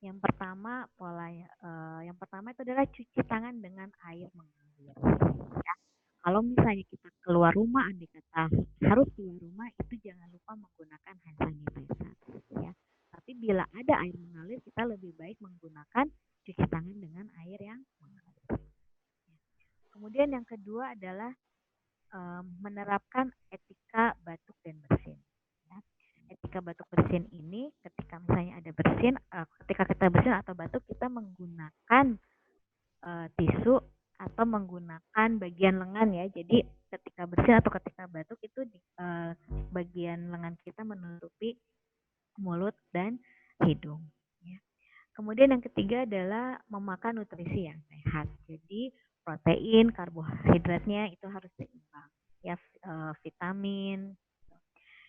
Yang pertama itu adalah cuci tangan dengan air mengalir ya. Kalau misalnya kita keluar rumah, andai kata harus keluar rumah, itu jangan lupa menggunakan hand sanitizer ya. Tapi bila ada air mengalir, kita lebih baik menggunakan cuci tangan dengan air yang mengalir. Kemudian yang kedua adalah menerapkan etika batuk dan bersin. Ya. Etika batuk bersin ini ketika misalnya ada bersin, ketika kita bersin atau batuk, kita menggunakan tisu atau menggunakan bagian lengan ya. Jadi ketika bersin atau ketika batuk itu bagian lengan kita menutupi mulut dan hidung. Ya. Kemudian yang ketiga adalah memakan nutrisi yang sehat. Jadi protein, karbohidratnya itu harus seimbang ya, vitamin.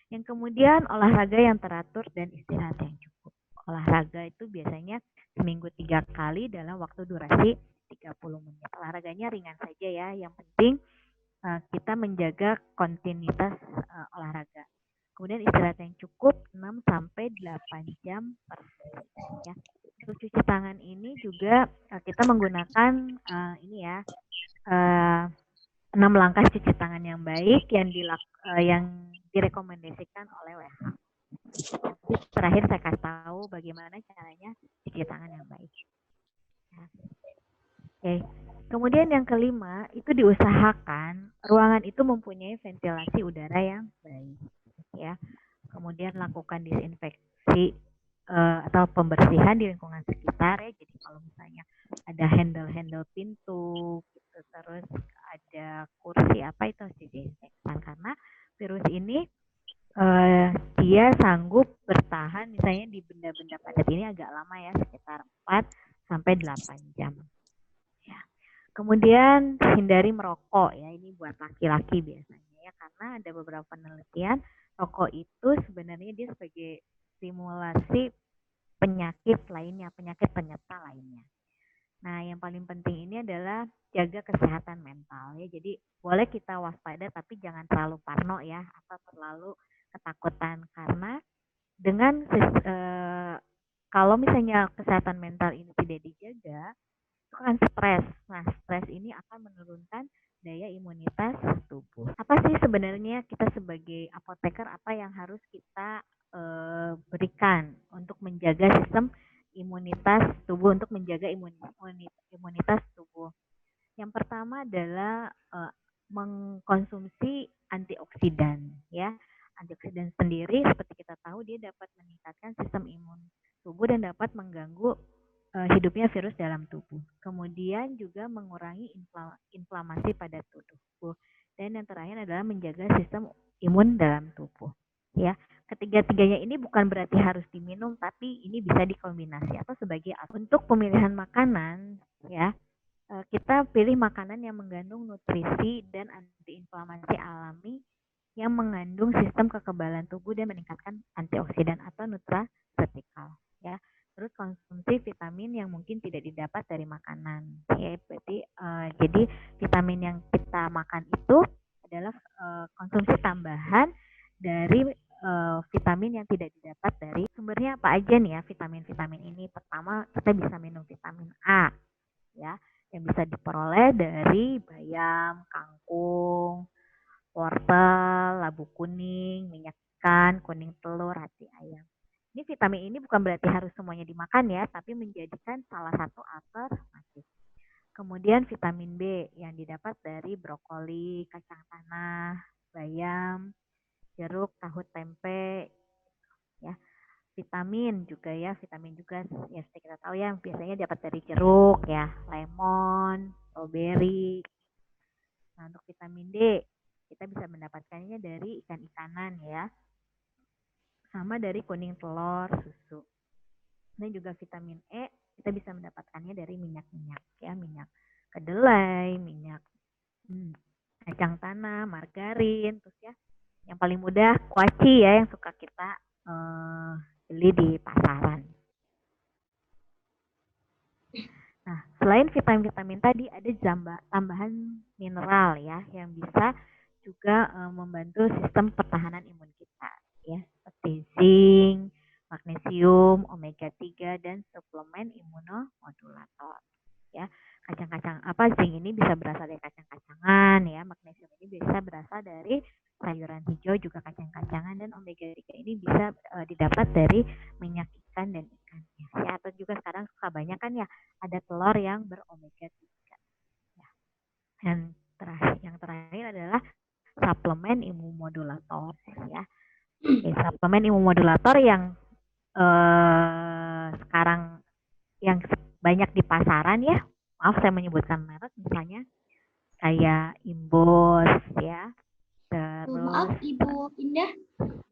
Yang kemudian olahraga yang teratur dan istirahat yang cukup. Olahraga itu biasanya seminggu 3 kali dalam waktu durasi 30 menit. Olahraganya ringan saja ya, yang penting kita menjaga kontinuitas olahraga. Kemudian istirahat yang cukup 6 sampai 8 jam per hari ya. Untuk cuci tangan ini juga kita menggunakan 6 langkah cuci tangan yang baik yang direkomendasikan oleh WHO. Terakhir saya kasih tahu bagaimana caranya cuci tangan yang baik. Ya. Oke. Kemudian yang kelima itu diusahakan ruangan itu mempunyai ventilasi udara yang baik. Ya. Kemudian lakukan disinfeksi atau pembersihan di lingkungan sekitar ya. Jadi kalau misalnya ada handle pintu gitu, terus ada kursi apa itu harus didesinfektan karena virus ini dia sanggup bertahan misalnya di benda-benda padat ini agak lama ya, sekitar 4 sampai 8 jam. Ya. Kemudian hindari merokok ya, ini buat laki-laki biasanya ya, karena ada beberapa penelitian rokok itu sebenarnya dia sebagai stimulasi penyakit penyerta lainnya. Nah, yang paling penting ini adalah jaga kesehatan mental ya. Jadi boleh kita waspada tapi jangan terlalu parno ya atau terlalu ketakutan karena dengan kalau misalnya kesehatan mental ini tidak dijaga, itu kan stres. Nah, stres ini akan menurunkan daya imunitas tubuh. Apa sih sebenarnya kita sebagai apoteker apa yang harus kita berikan untuk menjaga sistem imunitas tubuh, untuk menjaga imunitas tubuh? Yang pertama adalah mengkonsumsi antioksidan ya. Antioksidan sendiri seperti kita tahu dia dapat meningkatkan sistem imun tubuh dan dapat mengganggu hidupnya virus dalam tubuh. Kemudian juga mengurangi inflamasi pada tubuh. Dan yang terakhir adalah menjaga sistem imun dalam tubuh. Ya, ketiga-tiganya ini bukan berarti harus diminum, tapi ini bisa dikombinasi atau sebagai untuk pemilihan makanan ya. Kita pilih makanan yang mengandung nutrisi dan antiinflamasi alami yang mengandung sistem kekebalan tubuh dan meningkatkan antioksidan atau nutraceutical ya. Terus konsumsi vitamin yang mungkin tidak didapat dari makanan ya. Berarti jadi vitamin yang kita makan itu adalah konsumsi tambahan dari vitamin yang tidak didapat dari sumbernya apa aja nih ya vitamin-vitamin ini. Pertama kita bisa minum vitamin A ya, yang bisa diperoleh dari bayam, kangkung, wortel, labu kuning, minyak ikan, kuning telur, hati ayam. Ini vitamin ini bukan berarti harus semuanya dimakan ya, tapi menjadikan salah satu alternatif. Kemudian vitamin B yang didapat dari brokoli, kacang tanah, bayam, jeruk, tahu, tempe, ya. Vitamin juga ya seperti kita tahu ya biasanya dapat dari jeruk ya, lemon, strawberry. Nah, untuk vitamin D kita bisa mendapatkannya dari ikan-ikanan ya, sama dari kuning telur, susu. Dan juga vitamin E kita bisa mendapatkannya dari minyak-minyak ya, minyak kedelai, minyak kacang tanah, margarin, terus ya yang paling mudah kuaci ya yang suka kita beli di pasaran. Nah, selain vitamin-vitamin tadi ada tambahan mineral ya yang bisa juga membantu sistem pertahanan imun kita ya, seperti zinc, magnesium, omega 3 dan suplemen imunomodulator ya. Kacang-kacang zinc ini bisa berasal dari kacang-kacangan ya, magnesium ini bisa berasal dari sayuran hijau juga kacang-kacangan, dan omega 3 ini bisa didapat dari minyak ikan dan ikan ya, atau juga sekarang suka banyak kan ya ada telur yang beromega 3 ya. Dan yang terakhir adalah suplemen imunomodulator ya. Suplemen imunomodulator yang sekarang yang banyak di pasaran ya, maaf saya menyebutkan merek, misalnya kayak Imbos ya. Terus maaf Ibu Indah,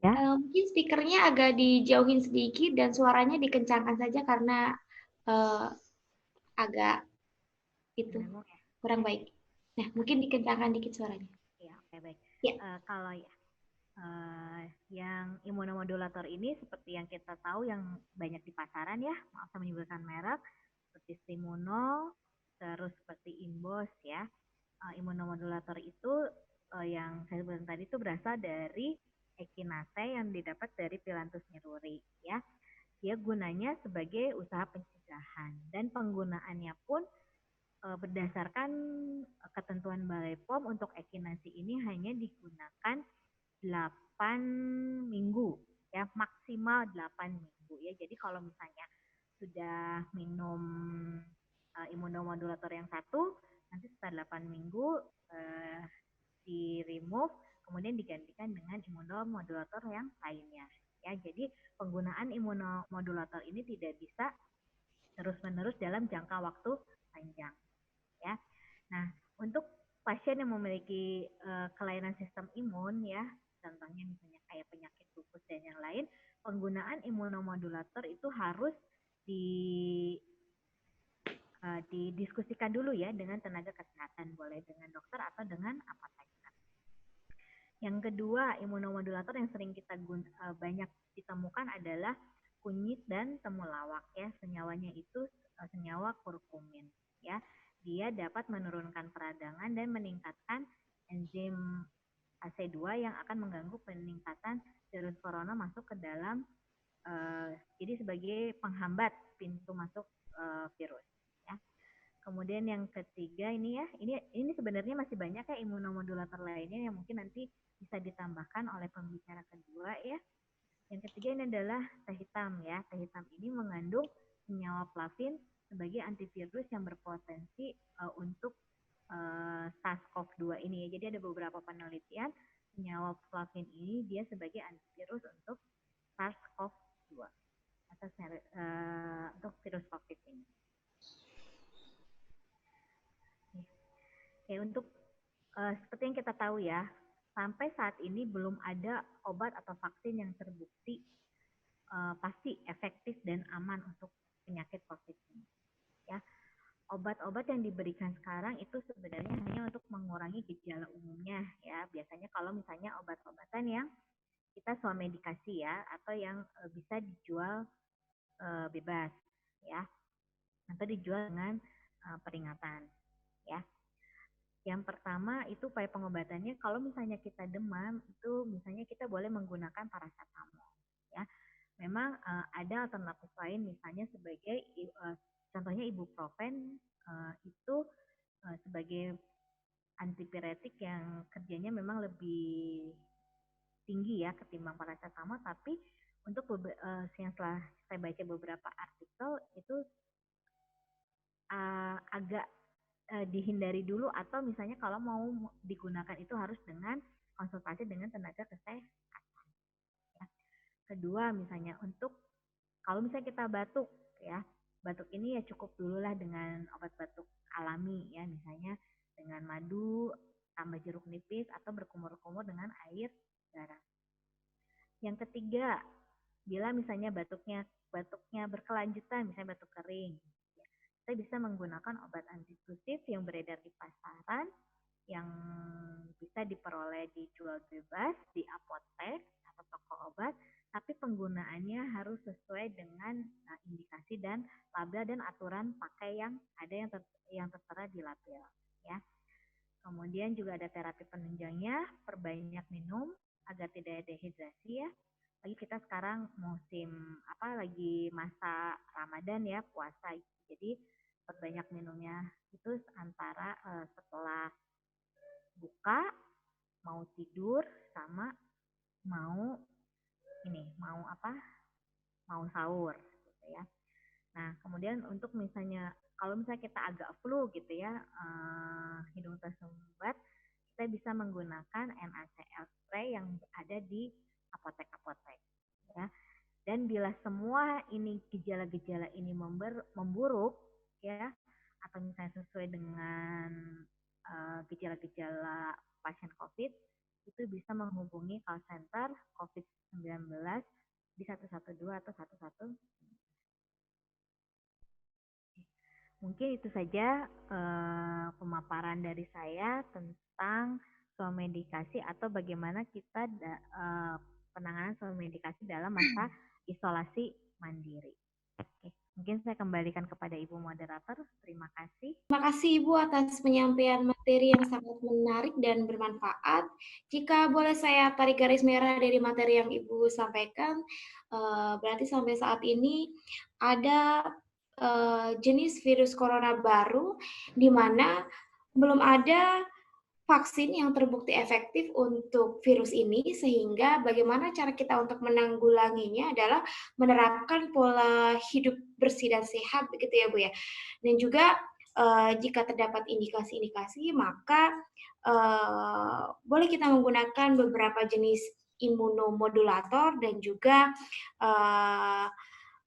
ya. Mungkin speakernya agak dijauhin sedikit dan suaranya dikencangkan saja karena agak itu kurang baik. Nah, mungkin dikencangkan dikit suaranya. Ya, oke, baik. Ya. Kalau yang imunomodulator ini seperti yang kita tahu yang banyak di pasaran ya, maaf saya menyebutkan merek, seperti Stimuno, terus seperti Imbos ya. Imunomodulator itu yang saya sebutkan tadi itu berasal dari ekinase yang didapat dari Phyllanthus niruri ya. Dia gunanya sebagai usaha pencegahan dan penggunaannya pun berdasarkan ketentuan Balai POM untuk ekinase ini hanya digunakan 8 minggu ya, maksimal 8 minggu ya. Jadi kalau misalnya sudah minum imunomodulator yang satu, nanti setelah 8 minggu di remove, kemudian digantikan dengan imunomodulator yang lainnya ya. Jadi penggunaan imunomodulator ini tidak bisa terus-menerus dalam jangka waktu panjang ya. Nah, untuk pasien yang memiliki kelainan sistem imun ya, contohnya misalnya kayak penyakit lupus dan yang lain, penggunaan imunomodulator itu harus didiskusikan dulu ya dengan tenaga kesehatan, boleh dengan dokter atau dengan apoteker. Yang kedua, imunomodulator yang sering kita banyak ditemukan adalah kunyit dan temulawak ya. Senyawanya itu senyawa kurkumin ya. Dia dapat menurunkan peradangan dan meningkatkan enzim AC2 yang akan mengganggu peningkatan virus corona masuk ke dalam, jadi sebagai penghambat pintu masuk virus ya. Kemudian yang ketiga ini ya, ini sebenarnya masih banyak ya imunomodulator lainnya yang mungkin nanti bisa ditambahkan oleh pembicara kedua ya. Yang ketiga ini adalah teh hitam ya. Teh hitam ini mengandung senyawa flavin sebagai antivirus yang berpotensi untuk SARS-CoV-2 ini ya. Jadi ada beberapa penelitian senyawa flavin ini dia sebagai antivirus untuk SARS-CoV-2 atau untuk virus COVID ini. Oke, untuk seperti yang kita tahu ya, sampai saat ini belum ada obat atau vaksin yang terbukti pasti efektif dan aman untuk penyakit COVID ini. Ya, obat-obat yang diberikan sekarang itu sebenarnya hanya untuk mengurangi gejala umumnya. Ya, biasanya kalau misalnya obat-obatan yang kita swamedikasi ya, atau yang bisa dijual bebas, ya, atau dijual dengan peringatan, ya. Yang pertama itu upaya pengobatannya, kalau misalnya kita demam, itu misalnya kita boleh menggunakan paracetamol, ya. Memang ada alternatif lain, misalnya sebagai contohnya ibuprofen itu sebagai antipiretik yang kerjanya memang lebih tinggi ya ketimbang paracetamol, tapi untuk yang setelah saya baca beberapa artikel itu agak dihindari dulu, atau misalnya kalau mau digunakan itu harus dengan konsultasi dengan tenaga kesehatan. Ya. Kedua, misalnya untuk kalau misalnya kita batuk, ya batuk ini ya cukup dulu lah dengan obat batuk alami ya, misalnya dengan madu tambah jeruk nipis atau berkumur-kumur dengan air garam. Yang ketiga, bila misalnya batuknya berkelanjutan, misalnya batuk kering, ya, kita bisa menggunakan obat antitusif yang beredar di pasaran, yang bisa diperoleh dijual bebas di apotek atau toko obat, tapi penggunaannya harus sesuai dengan indikasi dan label dan aturan pakai yang ada yang tertera di label, ya. Kemudian juga ada terapi penunjangnya, perbanyak minum agar tidak dehidrasi ya. Lagi kita sekarang musim lagi masa Ramadan ya, puasa. Jadi perbanyak minumnya itu antara setelah buka, mau tidur, sama mau sahur gitu ya. Nah, kemudian untuk misalnya kalau misalnya kita agak flu gitu ya, hidung tersumbat, kita bisa menggunakan NaCl spray yang ada di apotek-apotek ya. Dan bila semua ini gejala-gejala ini memburuk ya, atau misalnya sesuai dengan gejala-gejala pasien COVID, itu bisa menghubungi call center COVID-19 di 112 atau 11. Mungkin itu saja pemaparan dari saya tentang swamedikasi atau bagaimana kita penanganan swamedikasi dalam masa isolasi mandiri. Oke, mungkin saya kembalikan kepada Ibu Moderator. Terima kasih. Terima kasih Ibu atas penyampaian materi yang sangat menarik dan bermanfaat. Jika boleh saya tarik garis merah dari materi yang Ibu sampaikan, berarti sampai saat ini ada jenis virus corona baru di mana belum ada vaksin yang terbukti efektif untuk virus ini, sehingga bagaimana cara kita untuk menanggulanginya adalah menerapkan pola hidup bersih dan sehat, begitu ya Bu ya. Dan juga jika terdapat indikasi-indikasi, maka boleh kita menggunakan beberapa jenis imunomodulator dan juga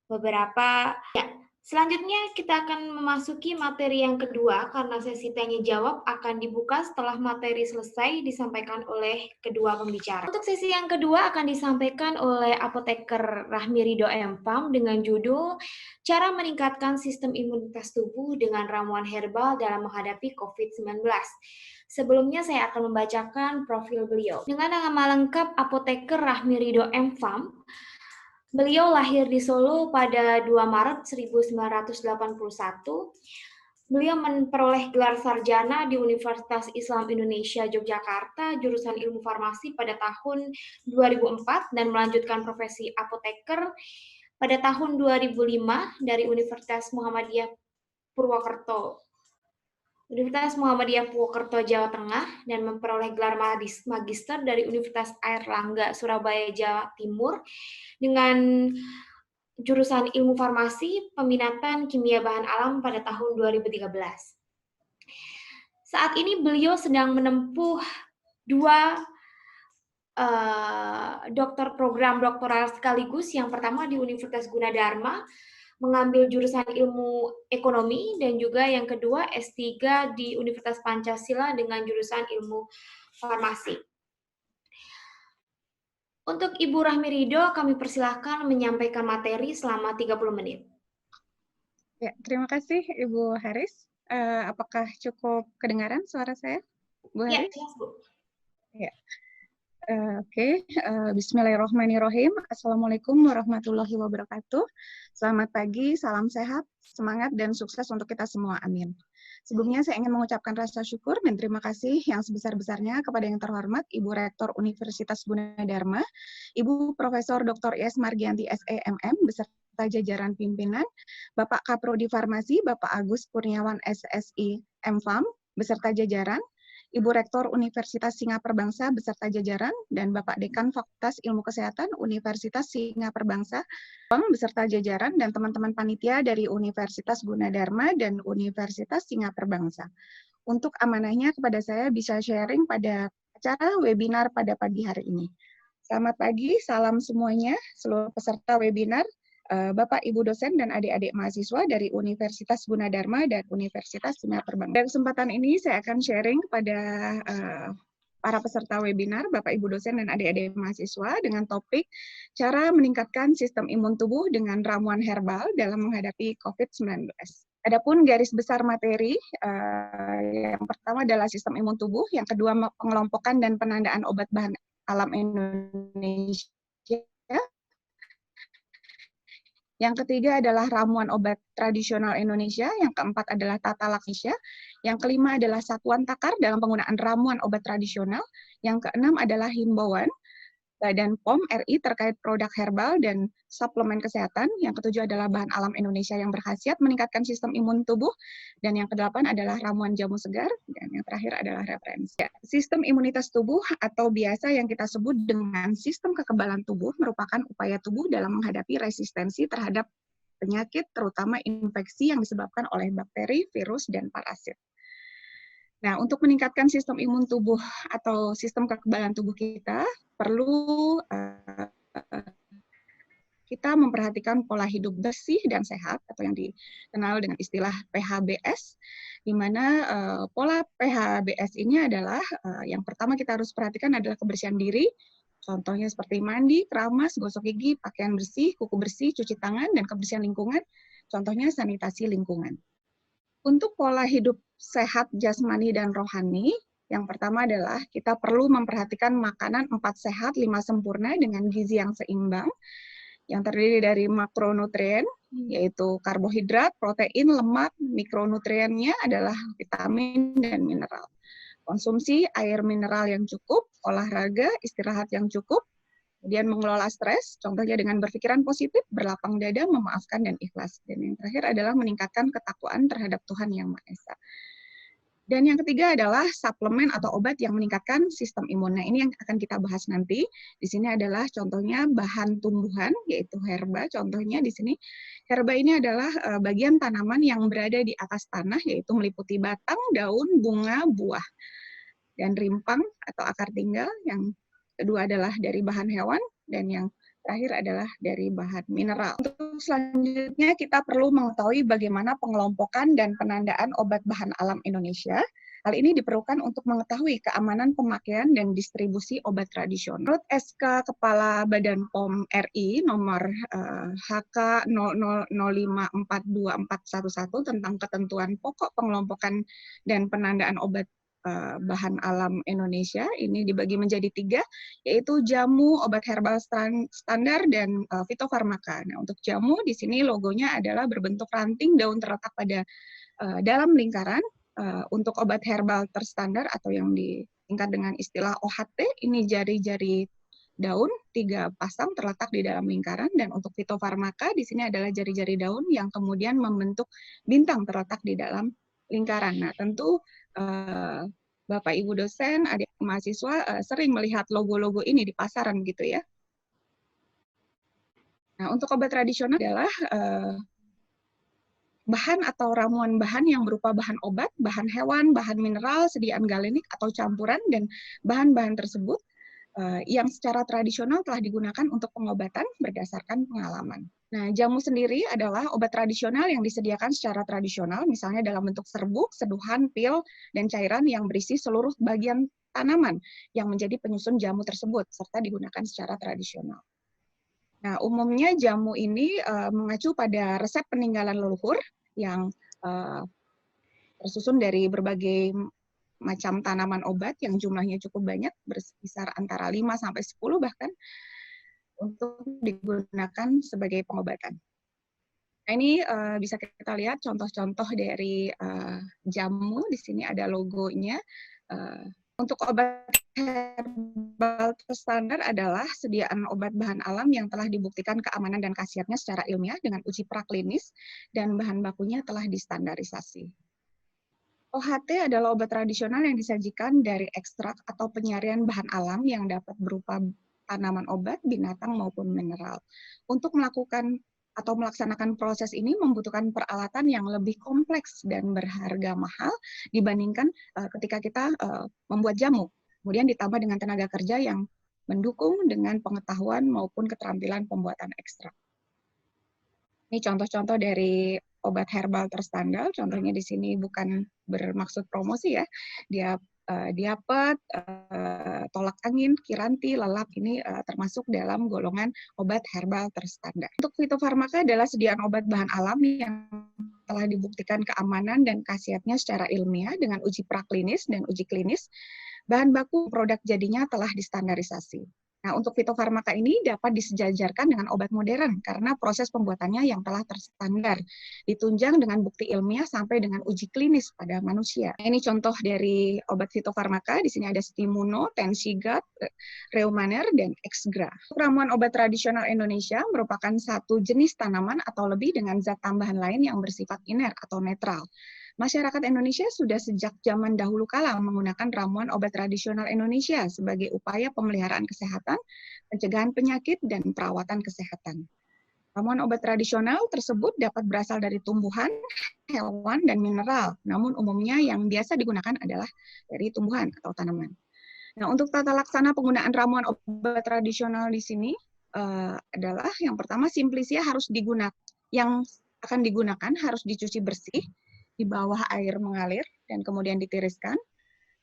beberapa ya. Selanjutnya kita akan memasuki materi yang kedua, karena sesi tanya jawab akan dibuka setelah materi selesai disampaikan oleh kedua pembicara. Untuk sesi yang kedua akan disampaikan oleh Apoteker Rahmi Ridho M.Pharm dengan judul Cara Meningkatkan Sistem Imunitas Tubuh dengan Ramuan Herbal dalam Menghadapi COVID-19. Sebelumnya saya akan membacakan profil beliau. Dengan nama lengkap Apoteker Rahmi Ridho M.Pharm, beliau lahir di Solo pada 2 Maret 1981. Beliau memperoleh gelar sarjana di Universitas Islam Indonesia Yogyakarta, jurusan Ilmu Farmasi pada tahun 2004 dan melanjutkan profesi apoteker pada tahun 2005 dari Universitas Muhammadiyah Purwokerto, Jawa Tengah, dan memperoleh gelar magister dari Universitas Airlangga, Surabaya, Jawa Timur, dengan jurusan Ilmu Farmasi, peminatan Kimia Bahan Alam pada tahun 2013. Saat ini beliau sedang menempuh 2 program doktoral sekaligus. Yang pertama di Universitas Gunadarma, mengambil jurusan ilmu ekonomi, dan juga yang kedua S3 di Universitas Pancasila dengan jurusan ilmu farmasi. Untuk Ibu Rahmi Ridho, kami persilahkan menyampaikan materi selama 30 menit. Ya, terima kasih Ibu Haris. Apakah cukup kedengaran suara saya, Bu Ya, Haris? jelas, Bu. Ya. Oke. Bismillahirrahmanirrahim. Assalamualaikum warahmatullahi wabarakatuh. Selamat pagi, salam sehat, semangat, dan sukses untuk kita semua. Amin. Sebelumnya saya ingin mengucapkan rasa syukur dan terima kasih yang sebesar-besarnya kepada yang terhormat Ibu Rektor Universitas Gunadarma, Ibu Profesor Dr. IS Margianti SEMM, beserta jajaran pimpinan, Bapak Kaprodi Farmasi, Bapak Agus Kurniawan SSI MFAM, beserta jajaran, Ibu Rektor Universitas Singaperbangsa beserta jajaran, dan Bapak Dekan Fakultas Ilmu Kesehatan Universitas Singaperbangsa beserta jajaran, dan teman-teman panitia dari Universitas Gunadarma dan Universitas Singaperbangsa. Untuk amanahnya kepada saya bisa sharing pada acara webinar pada pagi hari ini. Selamat pagi, salam semuanya, seluruh peserta webinar, Bapak, Ibu dosen, dan adik-adik mahasiswa dari Universitas Gunadarma dan Universitas Singaperbangsa. Pada kesempatan ini saya akan sharing kepada para peserta webinar, Bapak, Ibu dosen, dan adik-adik mahasiswa dengan topik cara meningkatkan sistem imun tubuh dengan ramuan herbal dalam menghadapi COVID-19. Adapun garis besar materi, yang pertama adalah sistem imun tubuh, yang kedua pengelompokan dan penandaan obat bahan alam Indonesia, yang ketiga adalah ramuan obat tradisional Indonesia, yang keempat adalah tata laksana, yang kelima adalah satuan takar dalam penggunaan ramuan obat tradisional, yang keenam adalah himbauan Badan POM RI terkait produk herbal dan suplemen kesehatan, yang ketujuh adalah bahan alam Indonesia yang berkhasiat meningkatkan sistem imun tubuh, dan yang kedelapan adalah ramuan jamu segar, dan yang terakhir adalah referensi. Sistem imunitas tubuh atau biasa yang kita sebut dengan sistem kekebalan tubuh merupakan upaya tubuh dalam menghadapi resistensi terhadap penyakit, terutama infeksi yang disebabkan oleh bakteri, virus, dan parasit. Nah, untuk meningkatkan sistem imun tubuh atau sistem kekebalan tubuh kita, perlu kita memperhatikan pola hidup bersih dan sehat, atau yang dikenal dengan istilah PHBS, di mana pola PHBS ini adalah, yang pertama kita harus perhatikan adalah kebersihan diri, contohnya seperti mandi, keramas, gosok gigi, pakaian bersih, kuku bersih, cuci tangan, dan kebersihan lingkungan, contohnya sanitasi lingkungan. Untuk pola hidup sehat jasmani dan rohani, yang pertama adalah kita perlu memperhatikan makanan 4 sehat, 5 sempurna dengan gizi yang seimbang, yang terdiri dari makronutrien, yaitu karbohidrat, protein, lemak, mikronutriennya adalah vitamin dan mineral. Konsumsi air mineral yang cukup, olahraga, istirahat yang cukup, kemudian mengelola stres, contohnya dengan berpikiran positif, berlapang dada, memaafkan, dan ikhlas. Dan yang terakhir adalah meningkatkan ketakwaan terhadap Tuhan Yang Maha Esa. Dan yang ketiga adalah suplemen atau obat yang meningkatkan sistem imun. Nah, ini yang akan kita bahas nanti. Di sini adalah contohnya bahan tumbuhan, yaitu herba. Contohnya di sini, herba ini adalah bagian tanaman yang berada di atas tanah, yaitu meliputi batang, daun, bunga, buah, dan rimpang atau akar tinggal. Yang kedua adalah dari bahan hewan, dan yang terakhir adalah dari bahan mineral. Untuk selanjutnya kita perlu mengetahui bagaimana pengelompokan dan penandaan obat bahan alam Indonesia. Hal ini diperlukan untuk mengetahui keamanan pemakaian dan distribusi obat tradisional. Menurut SK Kepala Badan POM RI nomor HK 00054241 tentang ketentuan pokok pengelompokan dan penandaan obat bahan alam Indonesia, ini dibagi menjadi 3, yaitu jamu, obat herbal standar, dan fitofarmaka. Nah, untuk jamu di sini logonya adalah berbentuk ranting daun terletak pada dalam lingkaran. Untuk obat herbal terstandar atau yang disingkat dengan istilah OHT, ini jari-jari daun 3 pasang terletak di dalam lingkaran, dan untuk fitofarmaka di sini adalah jari-jari daun yang kemudian membentuk bintang terletak di dalam lingkaran. Nah, tentu Bapak Ibu dosen, adik mahasiswa sering melihat logo-logo ini di pasaran gitu ya. Nah, untuk obat tradisional adalah bahan atau ramuan bahan yang berupa bahan obat, bahan hewan, bahan mineral, sediaan galenik atau campuran, dan bahan-bahan tersebut yang secara tradisional telah digunakan untuk pengobatan berdasarkan pengalaman. Nah, jamu sendiri adalah obat tradisional yang disediakan secara tradisional, misalnya dalam bentuk serbuk, seduhan, pil, dan cairan yang berisi seluruh bagian tanaman yang menjadi penyusun jamu tersebut, serta digunakan secara tradisional. Nah, umumnya jamu ini mengacu pada resep peninggalan leluhur yang tersusun dari berbagai macam tanaman obat yang jumlahnya cukup banyak, berkisar antara 5 sampai 10 bahkan, untuk digunakan sebagai pengobatan. Nah, ini bisa kita lihat contoh-contoh dari jamu. Di sini ada logonya. Untuk obat herbal terstandar adalah sediaan obat bahan alam yang telah dibuktikan keamanan dan khasiatnya secara ilmiah dengan uji praklinis dan bahan bakunya telah distandarisasi. OHT adalah obat tradisional yang disajikan dari ekstrak atau penyarian bahan alam yang dapat berupa tanaman obat, binatang, maupun mineral. Untuk melakukan atau melaksanakan proses ini membutuhkan peralatan yang lebih kompleks dan berharga mahal dibandingkan ketika kita membuat jamu. Kemudian ditambah dengan tenaga kerja yang mendukung dengan pengetahuan maupun keterampilan pembuatan ekstrak. Ini contoh-contoh dari obat herbal terstandar. Contohnya di sini bukan bermaksud promosi ya. Diapet, tolak angin, kiranti, lelap ini termasuk dalam golongan obat herbal terstandar. Untuk fitofarmaka adalah sediaan obat bahan alam yang telah dibuktikan keamanan dan khasiatnya secara ilmiah dengan uji praklinis dan uji klinis. Bahan baku produk jadinya telah distandarisasi. Nah, untuk fitofarmaka ini dapat disejajarkan dengan obat modern karena proses pembuatannya yang telah terstandar, ditunjang dengan bukti ilmiah sampai dengan uji klinis pada manusia. Nah, ini contoh dari obat fitofarmaka. Di sini ada Stimuno, Tensigat, Reumaner, dan Exgra. Ramuan obat tradisional Indonesia merupakan satu jenis tanaman atau lebih dengan zat tambahan lain yang bersifat iner atau netral. Masyarakat Indonesia sudah sejak zaman dahulu kala menggunakan ramuan obat tradisional Indonesia sebagai upaya pemeliharaan kesehatan, pencegahan penyakit, dan perawatan kesehatan. Ramuan obat tradisional tersebut dapat berasal dari tumbuhan, hewan, dan mineral, namun umumnya yang biasa digunakan adalah dari tumbuhan atau tanaman. Nah, untuk tata laksana penggunaan ramuan obat tradisional di sini adalah yang pertama, Simplicia harus digunakan, yang akan digunakan harus dicuci bersih di bawah air mengalir dan kemudian ditiriskan.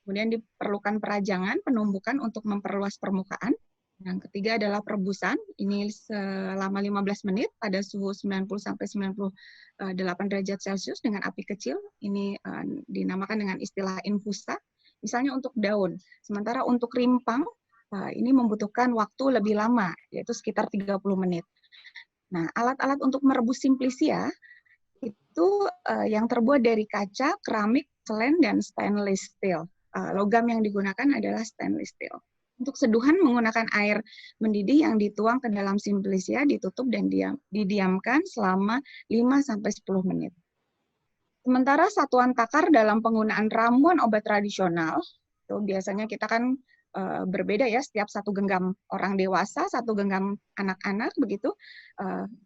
Kemudian diperlukan perajangan, penumbukan untuk memperluas permukaan. Yang ketiga adalah perebusan, ini selama 15 menit pada suhu 90-98 derajat Celcius dengan api kecil. Ini dinamakan dengan istilah infusa, misalnya untuk daun. Sementara untuk rimpang, ini membutuhkan waktu lebih lama, yaitu sekitar 30 menit. Nah, alat-alat untuk merebus Simplicia itu yang terbuat dari kaca, keramik, selen, dan stainless steel. Logam yang digunakan adalah stainless steel. Untuk seduhan menggunakan air mendidih yang dituang ke dalam Simplicia, ditutup dan didiamkan selama 5-10 menit. Sementara satuan takar dalam penggunaan ramuan obat tradisional, itu biasanya kita kan berbeda ya, setiap satu genggam orang dewasa, satu genggam anak-anak, begitu.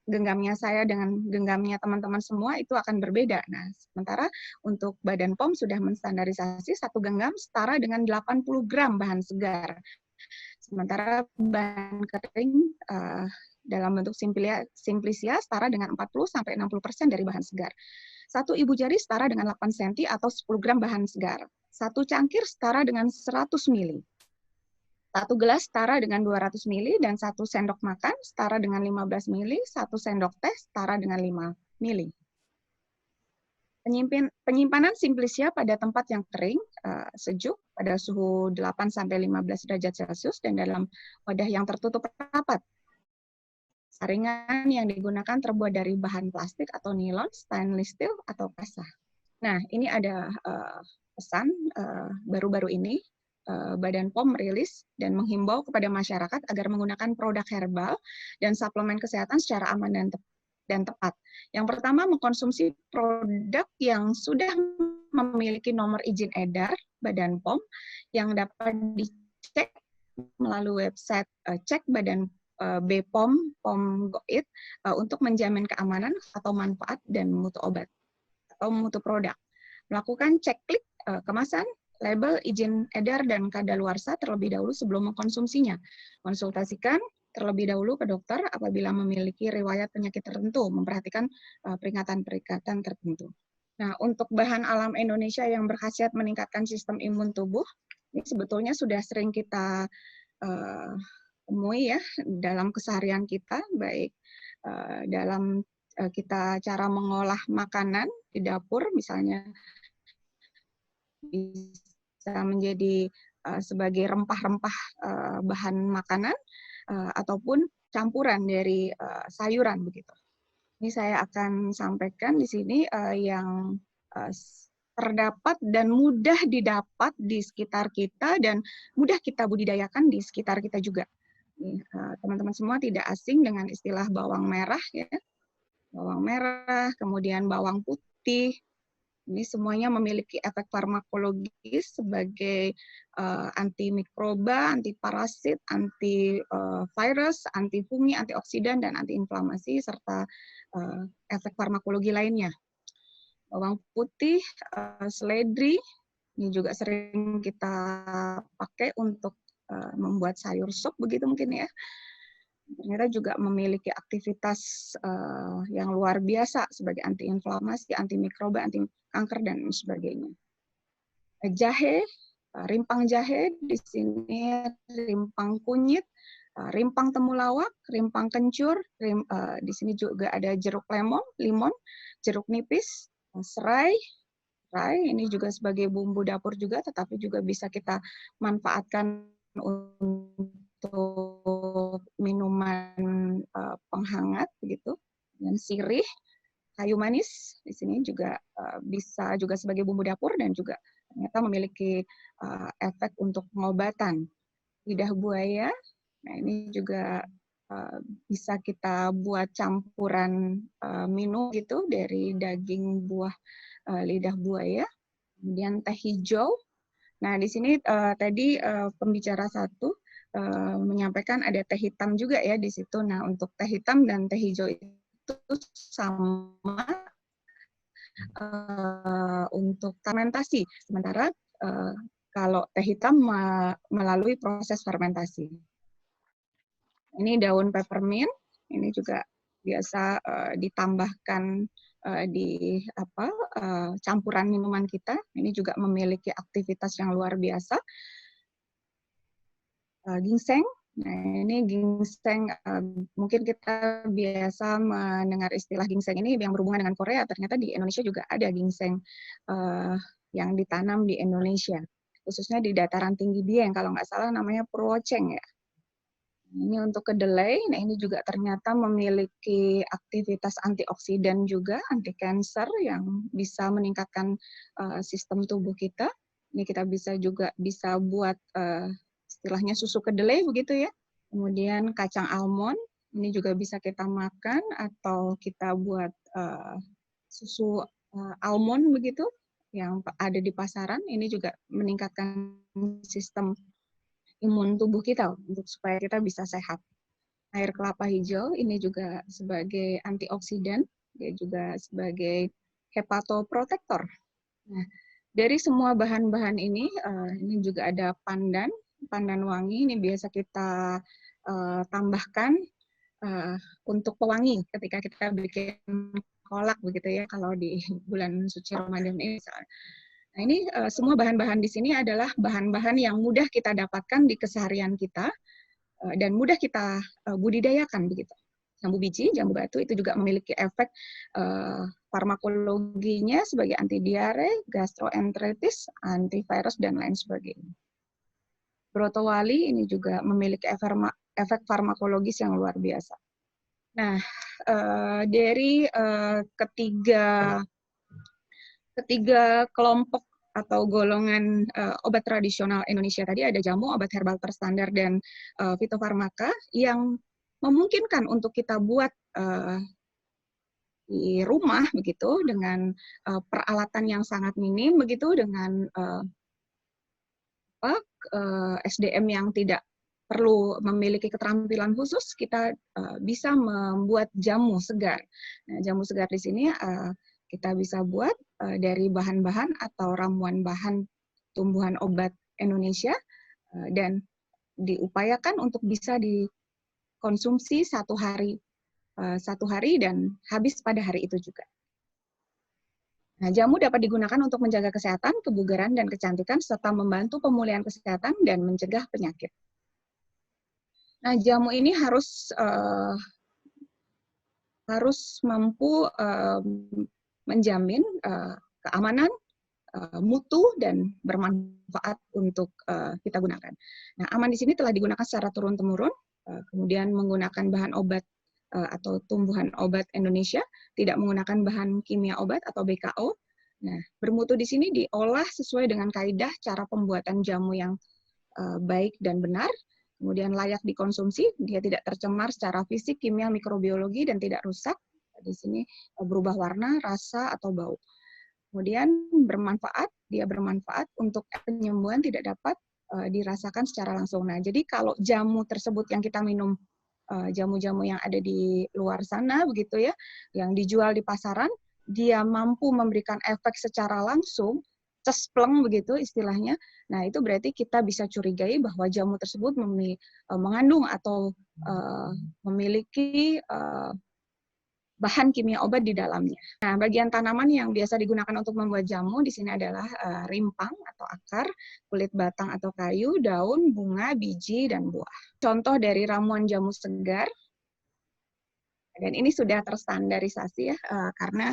Genggamnya saya dengan genggamnya teman-teman semua itu akan berbeda. Nah, sementara untuk Badan POM sudah menstandarisasi satu genggam setara dengan 80 gram bahan segar. Sementara bahan kering dalam bentuk Simplicia setara dengan 40-60% dari bahan segar. Satu ibu jari setara dengan 8 cm atau 10 gram bahan segar. Satu cangkir setara dengan 100 ml. Satu gelas setara dengan 200 ml, dan satu sendok makan setara dengan 15 ml, satu sendok teh setara dengan 5 ml. Penyimpanan Simplicia pada tempat yang kering, sejuk, pada suhu 8-15 derajat Celcius, dan dalam wadah yang tertutup rapat. Saringan yang digunakan terbuat dari bahan plastik atau nilon, stainless steel, atau kasa. Nah, ini ada pesan baru-baru ini. Badan POM merilis dan menghimbau kepada masyarakat agar menggunakan produk herbal dan suplemen kesehatan secara aman dan tepat. Yang pertama, mengkonsumsi produk yang sudah memiliki nomor izin edar Badan POM yang dapat dicek melalui website cek Badan BPOM, POM Goid, untuk menjamin keamanan atau manfaat dan mutu obat atau mutu produk. Melakukan cek klik kemasan, label, izin edar, dan kadaluarsa terlebih dahulu sebelum mengkonsumsinya. Konsultasikan terlebih dahulu ke dokter apabila memiliki riwayat penyakit tertentu, memperhatikan peringatan-peringatan tertentu. Nah, untuk bahan alam Indonesia yang berkhasiat meningkatkan sistem imun tubuh, Ini sebetulnya sudah sering kita temui ya dalam keseharian kita, baik dalam kita cara mengolah makanan di dapur, misalnya bisa menjadi sebagai rempah-rempah bahan makanan ataupun campuran dari sayuran begitu. Ini saya akan sampaikan di sini yang terdapat dan mudah didapat di sekitar kita dan mudah kita budidayakan di sekitar kita juga. Teman-teman semua tidak asing dengan istilah bawang merah ya. Bawang merah, kemudian bawang putih. Ini semuanya memiliki efek farmakologis sebagai antimikroba, antiparasit, antivirus, antifungi, antioksidan, dan antiinflamasi, serta efek farmakologi lainnya. Bawang putih, seledri, ini juga sering kita pakai untuk membuat sayur sup, begitu mungkin ya. Ternyata juga memiliki aktivitas yang luar biasa sebagai antiinflamasi, antimikroba, anti kanker, dan sebagainya. Jahe, rimpang jahe, di sini rimpang kunyit, rimpang temulawak, rimpang kencur, di sini juga ada jeruk limon, jeruk nipis, serai, ini juga sebagai bumbu dapur juga, tetapi juga bisa kita manfaatkan untuk minuman penghangat begitu. Dan sirih, kayu manis di sini juga bisa juga sebagai bumbu dapur dan juga ternyata memiliki efek untuk pengobatan. Lidah buaya, nah ini juga bisa kita buat campuran minum gitu dari daging buah lidah buaya. Kemudian teh hijau. Nah di sini tadi pembicara satu menyampaikan ada teh hitam juga ya di situ. Nah untuk teh hitam dan teh hijau itu sama untuk fermentasi. Sementara kalau teh hitam melalui proses fermentasi. Ini daun peppermint, ini juga biasa ditambahkan di campuran minuman kita. Ini juga memiliki aktivitas yang luar biasa. Ginseng, nah ini ginseng, mungkin kita biasa mendengar istilah ginseng ini yang berhubungan dengan Korea, ternyata di Indonesia juga ada ginseng yang ditanam di Indonesia, khususnya di dataran tinggi Dieng, kalau nggak salah namanya Purwoceng ya. Ini untuk kedelai, nah ini juga ternyata memiliki aktivitas antioksidan juga, anti kanker yang bisa meningkatkan sistem tubuh kita. Ini kita bisa buat istilahnya susu kedelai begitu ya. Kemudian kacang almond, ini juga bisa kita makan atau kita buat susu almond begitu yang ada di pasaran. Ini juga meningkatkan sistem imun tubuh kita untuk supaya kita bisa sehat. Air kelapa hijau ini juga sebagai antioksidan, dia juga sebagai hepatoprotektor. Nah, dari semua bahan-bahan ini juga ada pandan wangi, ini biasa kita tambahkan untuk pewangi ketika kita bikin kolak begitu ya, kalau di bulan suci Ramadan ini misalnya. Nah ini semua bahan-bahan di sini adalah bahan-bahan yang mudah kita dapatkan di keseharian kita dan mudah kita budidayakan begitu. Jambu biji, jambu batu itu juga memiliki efek farmakologinya sebagai anti diare, gastroenteritis, antivirus, dan lain sebagainya. Brotowali ini juga memiliki efek farmakologis yang luar biasa. Nah, dari ketiga kelompok atau golongan obat tradisional Indonesia tadi, ada jamu, obat herbal terstandar, dan fitofarmaka yang memungkinkan untuk kita buat di rumah begitu dengan peralatan yang sangat minim begitu, dengan SDM yang tidak perlu memiliki keterampilan khusus, kita bisa membuat jamu segar. Nah, jamu segar di sini kita bisa buat dari bahan-bahan atau ramuan bahan tumbuhan obat Indonesia dan diupayakan untuk bisa dikonsumsi satu hari dan habis pada hari itu juga. Nah, jamu dapat digunakan untuk menjaga kesehatan, kebugaran, dan kecantikan, serta membantu pemulihan kesehatan dan mencegah penyakit. Nah, jamu ini harus mampu menjamin keamanan, mutu, dan bermanfaat untuk kita gunakan. Nah, aman di sini telah digunakan secara turun-temurun, kemudian menggunakan bahan obat atau tumbuhan obat Indonesia, tidak menggunakan bahan kimia obat atau BKO. Nah, bermutu di sini diolah sesuai dengan kaidah cara pembuatan jamu yang baik dan benar, kemudian layak dikonsumsi, dia tidak tercemar secara fisik, kimia, mikrobiologi, dan tidak rusak. Di sini berubah warna, rasa, atau bau. Kemudian dia bermanfaat untuk penyembuhan tidak dapat dirasakan secara langsung. Nah, jadi kalau jamu tersebut yang kita minum, jamu-jamu yang ada di luar sana begitu ya, yang dijual di pasaran, dia mampu memberikan efek secara langsung, cespleng begitu istilahnya. Nah, itu berarti kita bisa curigai bahwa jamu tersebut mengandung atau memiliki bahan kimia obat di dalamnya. Nah, bagian tanaman yang biasa digunakan untuk membuat jamu di sini adalah rimpang atau akar, kulit batang atau kayu, daun, bunga, biji, dan buah. Contoh dari ramuan jamu segar, dan ini sudah terstandarisasi ya, karena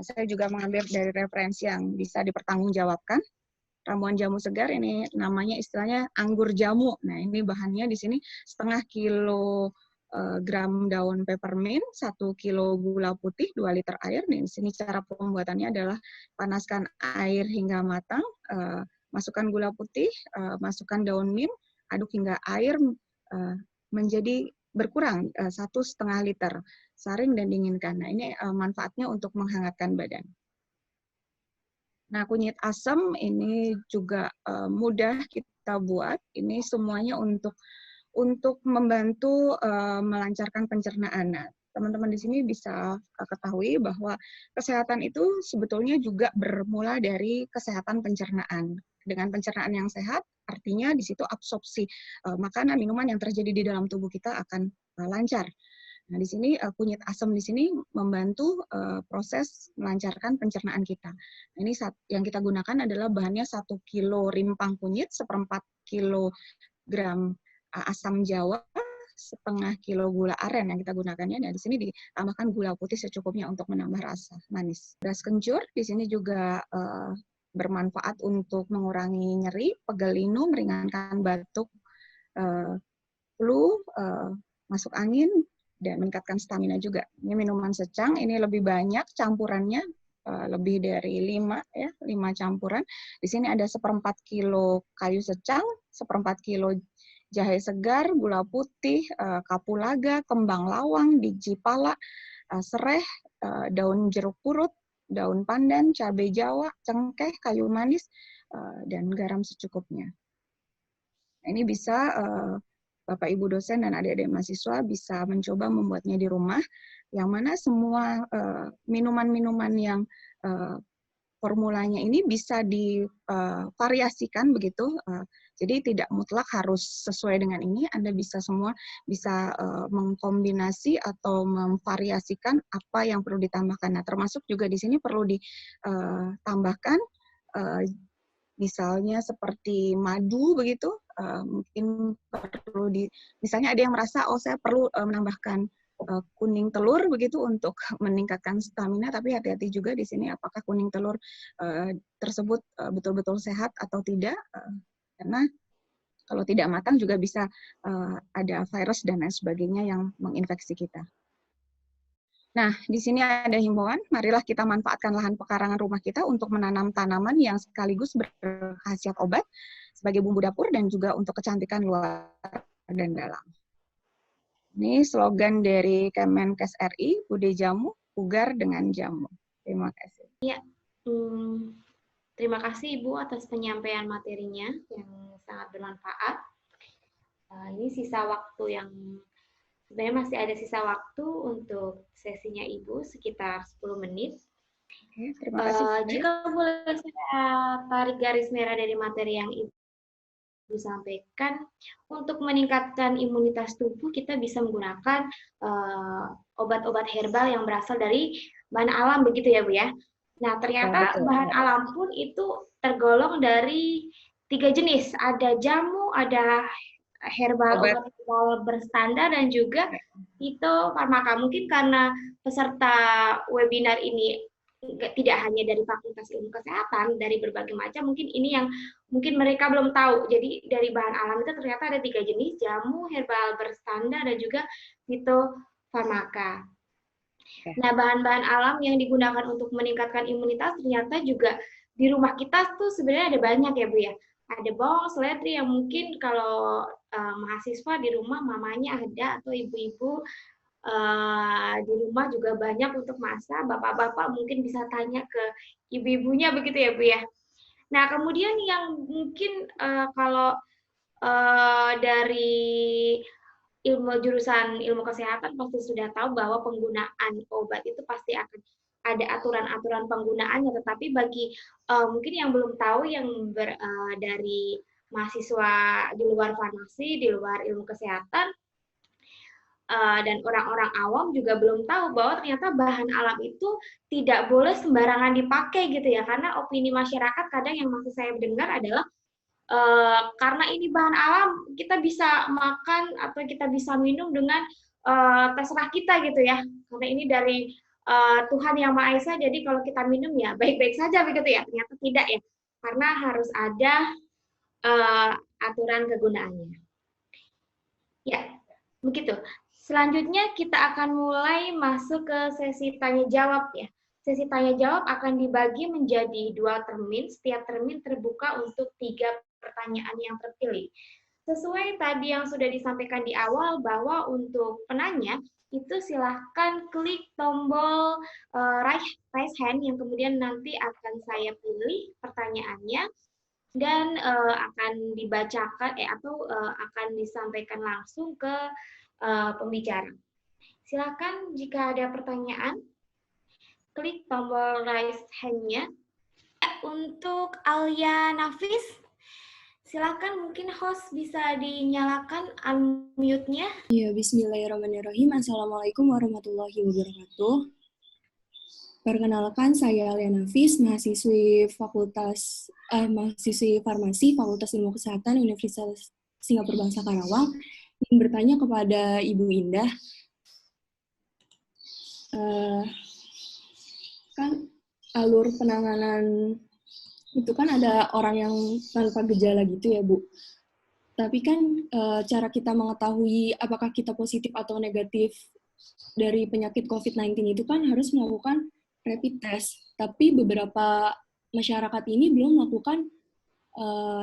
saya juga mengambil dari referensi yang bisa dipertanggungjawabkan. Ramuan jamu segar ini namanya istilahnya anggur jamu. Nah, ini bahannya di sini 0,5 kilogram daun peppermint, 1 kilo gula putih, 2 liter air. Dan di sini cara pembuatannya adalah panaskan air hingga matang, masukkan gula putih, masukkan daun mint, aduk hingga air menjadi berkurang 1,5 liter, saring dan dinginkan. Nah, ini manfaatnya untuk menghangatkan badan. Nah, kunyit asam ini juga mudah kita buat. Ini semuanya untuk membantu melancarkan pencernaan. Nah, teman-teman di sini bisa ketahui bahwa kesehatan itu sebetulnya juga bermula dari kesehatan pencernaan. Dengan pencernaan yang sehat, artinya di situ absorpsi makanan, minuman yang terjadi di dalam tubuh kita akan lancar. Nah, di sini kunyit asam di sini membantu proses melancarkan pencernaan kita. Nah, ini yang kita gunakan adalah bahannya 1 kilo rimpang kunyit, 1/4 kilogram asam jawa, 0,5 kilo gula aren yang kita gunakannya. Nah, di sini ditambahkan gula putih secukupnya untuk menambah rasa manis. Beras kencur di sini juga bermanfaat untuk mengurangi nyeri, pegal linu, meringankan batuk, flu, masuk angin, dan meningkatkan stamina juga. Ini minuman secang, ini lebih banyak campurannya, lebih dari 5 campuran. Di sini ada 1/4 kilo kayu secang, 1/4 kilo jahe segar, gula putih, kapulaga, kembang lawang, biji pala, sereh, daun jeruk purut, daun pandan, cabai jawa, cengkeh, kayu manis, dan garam secukupnya. Nah, ini bisa Bapak Ibu dosen dan adik-adik mahasiswa bisa mencoba membuatnya di rumah, yang mana semua minuman-minuman yang formulanya ini bisa divariasikan begitu. Jadi tidak mutlak harus sesuai dengan ini. Anda bisa mengkombinasi atau memvariasikan apa yang perlu ditambahkan. Nah, termasuk juga di sini perlu ditambahkan misalnya seperti madu begitu. Mungkin perlu misalnya ada yang merasa saya perlu menambahkan kuning telur begitu untuk meningkatkan stamina, tapi hati-hati juga di sini apakah kuning telur tersebut betul-betul sehat atau tidak, karena kalau tidak matang juga bisa ada virus dan lain sebagainya yang menginfeksi kita. Nah, di sini ada himbauan, marilah kita manfaatkan lahan pekarangan rumah kita untuk menanam tanaman yang sekaligus berkhasiat obat sebagai bumbu dapur dan juga untuk kecantikan luar dan dalam. Ini slogan dari Kemenkes RI, Bude Jamu, Pugar dengan Jamu. Terima kasih. Ya, terima kasih Ibu atas penyampaian materinya yang sangat bermanfaat. Ini sisa waktu yang sebenarnya masih ada sisa waktu untuk sesinya Ibu sekitar 10 menit. Oke, terima kasih. Jika boleh saya tarik garis merah dari materi yang Ibu disampaikan, untuk meningkatkan imunitas tubuh kita bisa menggunakan obat-obat herbal yang berasal dari bahan alam begitu ya Bu ya. Nah, ternyata betul. bahan alam pun itu tergolong dari 3 jenis. Ada jamu, ada herbal Obat. obat herbal berstandar, dan juga fitofarmaka. Mungkin karena peserta webinar ini tidak hanya dari Fakultas Ilmu Kesehatan, dari berbagai macam, mungkin ini yang mungkin mereka belum tahu. Jadi dari bahan alam itu ternyata ada 3 jenis, jamu, herbal berstandar, dan juga fitofarmaka. Nah, bahan-bahan alam yang digunakan untuk meningkatkan imunitas ternyata juga di rumah kita tuh sebenarnya ada banyak ya Bu ya. Ada bawang, seledri yang mungkin kalau mahasiswa di rumah mamanya ada, atau ibu-ibu di rumah juga banyak untuk masak. Bapak-bapak mungkin bisa tanya ke ibu-ibunya begitu ya Bu ya. Nah, kemudian yang mungkin kalau dari jurusan ilmu kesehatan pasti sudah tahu bahwa penggunaan obat itu pasti akan ada aturan-aturan penggunaannya, tetapi bagi mungkin yang belum tahu, yang dari mahasiswa di luar farmasi, di luar ilmu kesehatan, dan orang-orang awam juga belum tahu bahwa ternyata bahan alam itu tidak boleh sembarangan dipakai gitu ya, karena opini masyarakat kadang yang masih saya dengar adalah karena ini bahan alam, kita bisa makan atau kita bisa minum dengan terserah kita gitu ya. Karena ini dari Tuhan Yang Maha Esa, jadi kalau kita minum ya baik-baik saja begitu ya. Ternyata tidak ya, karena harus ada aturan kegunaannya. Ya, begitu. Selanjutnya kita akan mulai masuk ke sesi tanya jawab ya. Sesi tanya jawab akan dibagi menjadi 2 termin. Setiap termin terbuka untuk 3 pertanyaan yang terpilih. Sesuai tadi yang sudah disampaikan di awal, bahwa untuk penanya itu silahkan klik tombol raise hand yang kemudian nanti akan saya pilih pertanyaannya, dan akan dibacakan atau akan disampaikan langsung ke pembicara. Silakan jika ada pertanyaan, klik tombol raise hand-nya. Untuk Alia Nafis, silakan mungkin host bisa dinyalakan unmute-nya. Ya, bismillahirrahmanirrahim. Assalamualaikum warahmatullahi wabarakatuh. Perkenalkan, saya Alia Nafis, mahasiswi Farmasi Fakultas Ilmu Kesehatan Universitas Singapura Bangsa Karawang. Ingin bertanya kepada Ibu Indah, kan alur penanganan itu kan ada orang yang tanpa gejala gitu ya Bu. Tapi kan cara kita mengetahui apakah kita positif atau negatif dari penyakit COVID-19 itu kan harus melakukan rapid test. Tapi beberapa masyarakat ini belum melakukan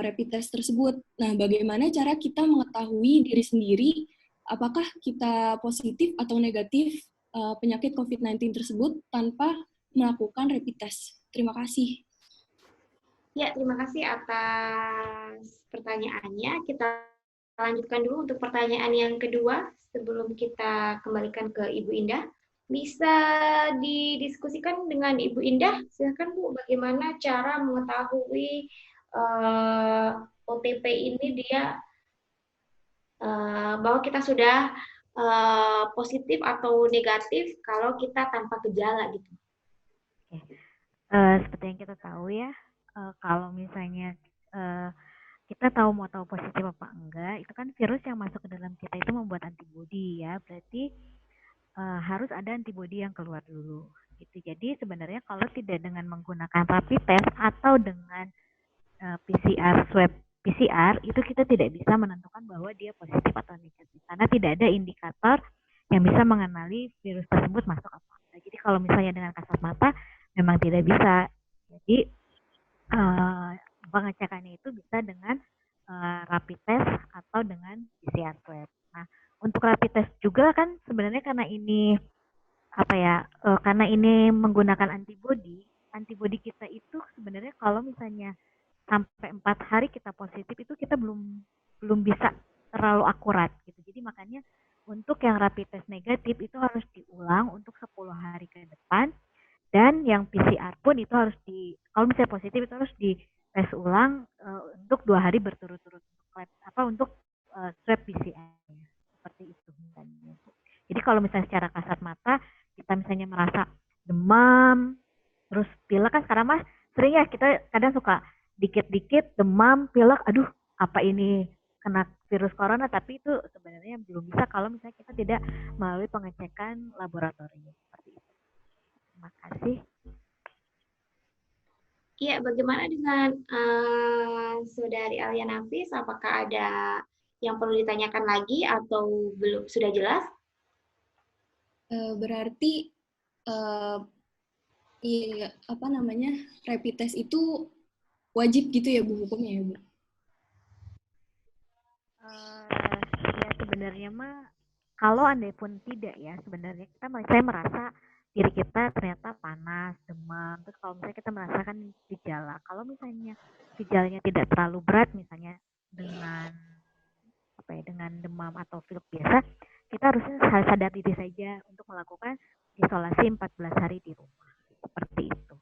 rapid test tersebut. Nah, bagaimana cara kita mengetahui diri sendiri apakah kita positif atau negatif penyakit COVID-19 tersebut tanpa melakukan rapid test? Terima kasih. Ya, terima kasih atas pertanyaannya. Kita lanjutkan dulu untuk pertanyaan yang kedua sebelum kita kembalikan ke Ibu Indah. Bisa didiskusikan dengan Ibu Indah. Silakan Bu, bagaimana cara mengetahui OTP ini dia bahwa kita sudah positif atau negatif kalau kita tanpa gejala gitu. Seperti yang kita tahu ya, kalau misalnya kita mau tahu positif apa enggak, itu kan virus yang masuk ke dalam kita itu membuat antibodi ya, berarti harus ada antibodi yang keluar dulu gitu. Jadi sebenarnya kalau tidak dengan menggunakan rapid test atau dengan swab PCR, itu kita tidak bisa menentukan bahwa dia positif atau negatif karena tidak ada indikator yang bisa mengenali virus tersebut masuk apa enggak. Jadi kalau misalnya dengan kasat mata memang tidak bisa. Jadi pengecekannya itu bisa dengan rapid test atau dengan PCR swab. Nah, untuk rapid test juga kan sebenarnya karena ini karena ini menggunakan antibodi kita itu sebenarnya kalau misalnya sampai 4 hari kita positif itu kita belum bisa terlalu akurat gitu. Jadi makanya untuk yang rapid test negatif itu harus diulang untuk 10 hari ke depan, dan yang PCR pun itu harus kalau misalnya positif itu harus di tes ulang untuk 2 hari berturut-turut untuk swab PCR seperti itu misalnya. Jadi kalau misalnya secara kasat mata kita misalnya merasa demam, Terus pilek kan sekarang mah sering ya kita kadang suka dikit-dikit demam, pilek, aduh apa ini kena virus corona, tapi itu sebenarnya belum bisa kalau misalnya kita tidak melalui pengecekan laboratorium seperti itu. Terima kasih. Iya, bagaimana dengan Saudari Alia Nafis? Apakah ada yang perlu ditanyakan lagi atau belum sudah jelas? Berarti iya, apa namanya, rapid test itu wajib gitu ya Bu, hukumnya ya Bu? Ya sebenarnya mah kalau andai pun tidak ya sebenarnya saya merasa diri kita ternyata panas, demam, terus kalau misalnya kita merasakan gejala, kalau misalnya gejalanya tidak terlalu berat misalnya dengan apa ya, dengan demam atau pilek biasa, kita harusnya sadar diri saja untuk melakukan isolasi 14 hari di rumah seperti itu.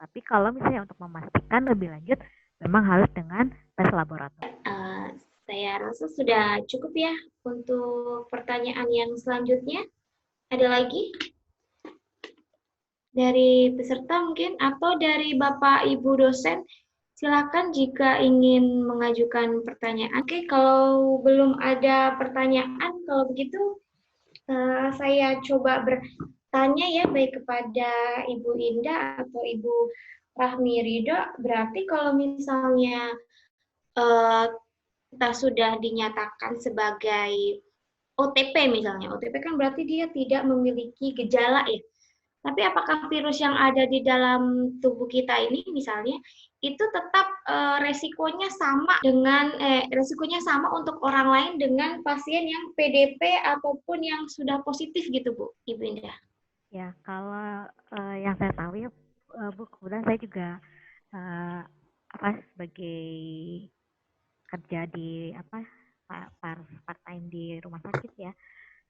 Tapi kalau misalnya untuk memastikan lebih lanjut, memang harus dengan tes laboratorium. Saya rasa sudah cukup ya untuk pertanyaan yang selanjutnya. Ada lagi dari peserta mungkin atau dari Bapak Ibu dosen? Silakan jika ingin mengajukan pertanyaan. Oke, kalau belum ada pertanyaan, kalau begitu saya coba bertanya ya baik kepada Ibu Indah atau Ibu Rahmi Ridho. Berarti kalau misalnya kita sudah dinyatakan sebagai OTP misalnya, OTP kan berarti dia tidak memiliki gejala ya. Tapi apakah virus yang ada di dalam tubuh kita ini misalnya itu tetap resikonya sama dengan resikonya sama untuk orang lain dengan pasien yang PDP ataupun yang sudah positif gitu Bu, Ibu Indah? Ya, kalau yang saya tahu ya Bu, kebetulan saya juga sebagai kerja di part time di rumah sakit ya.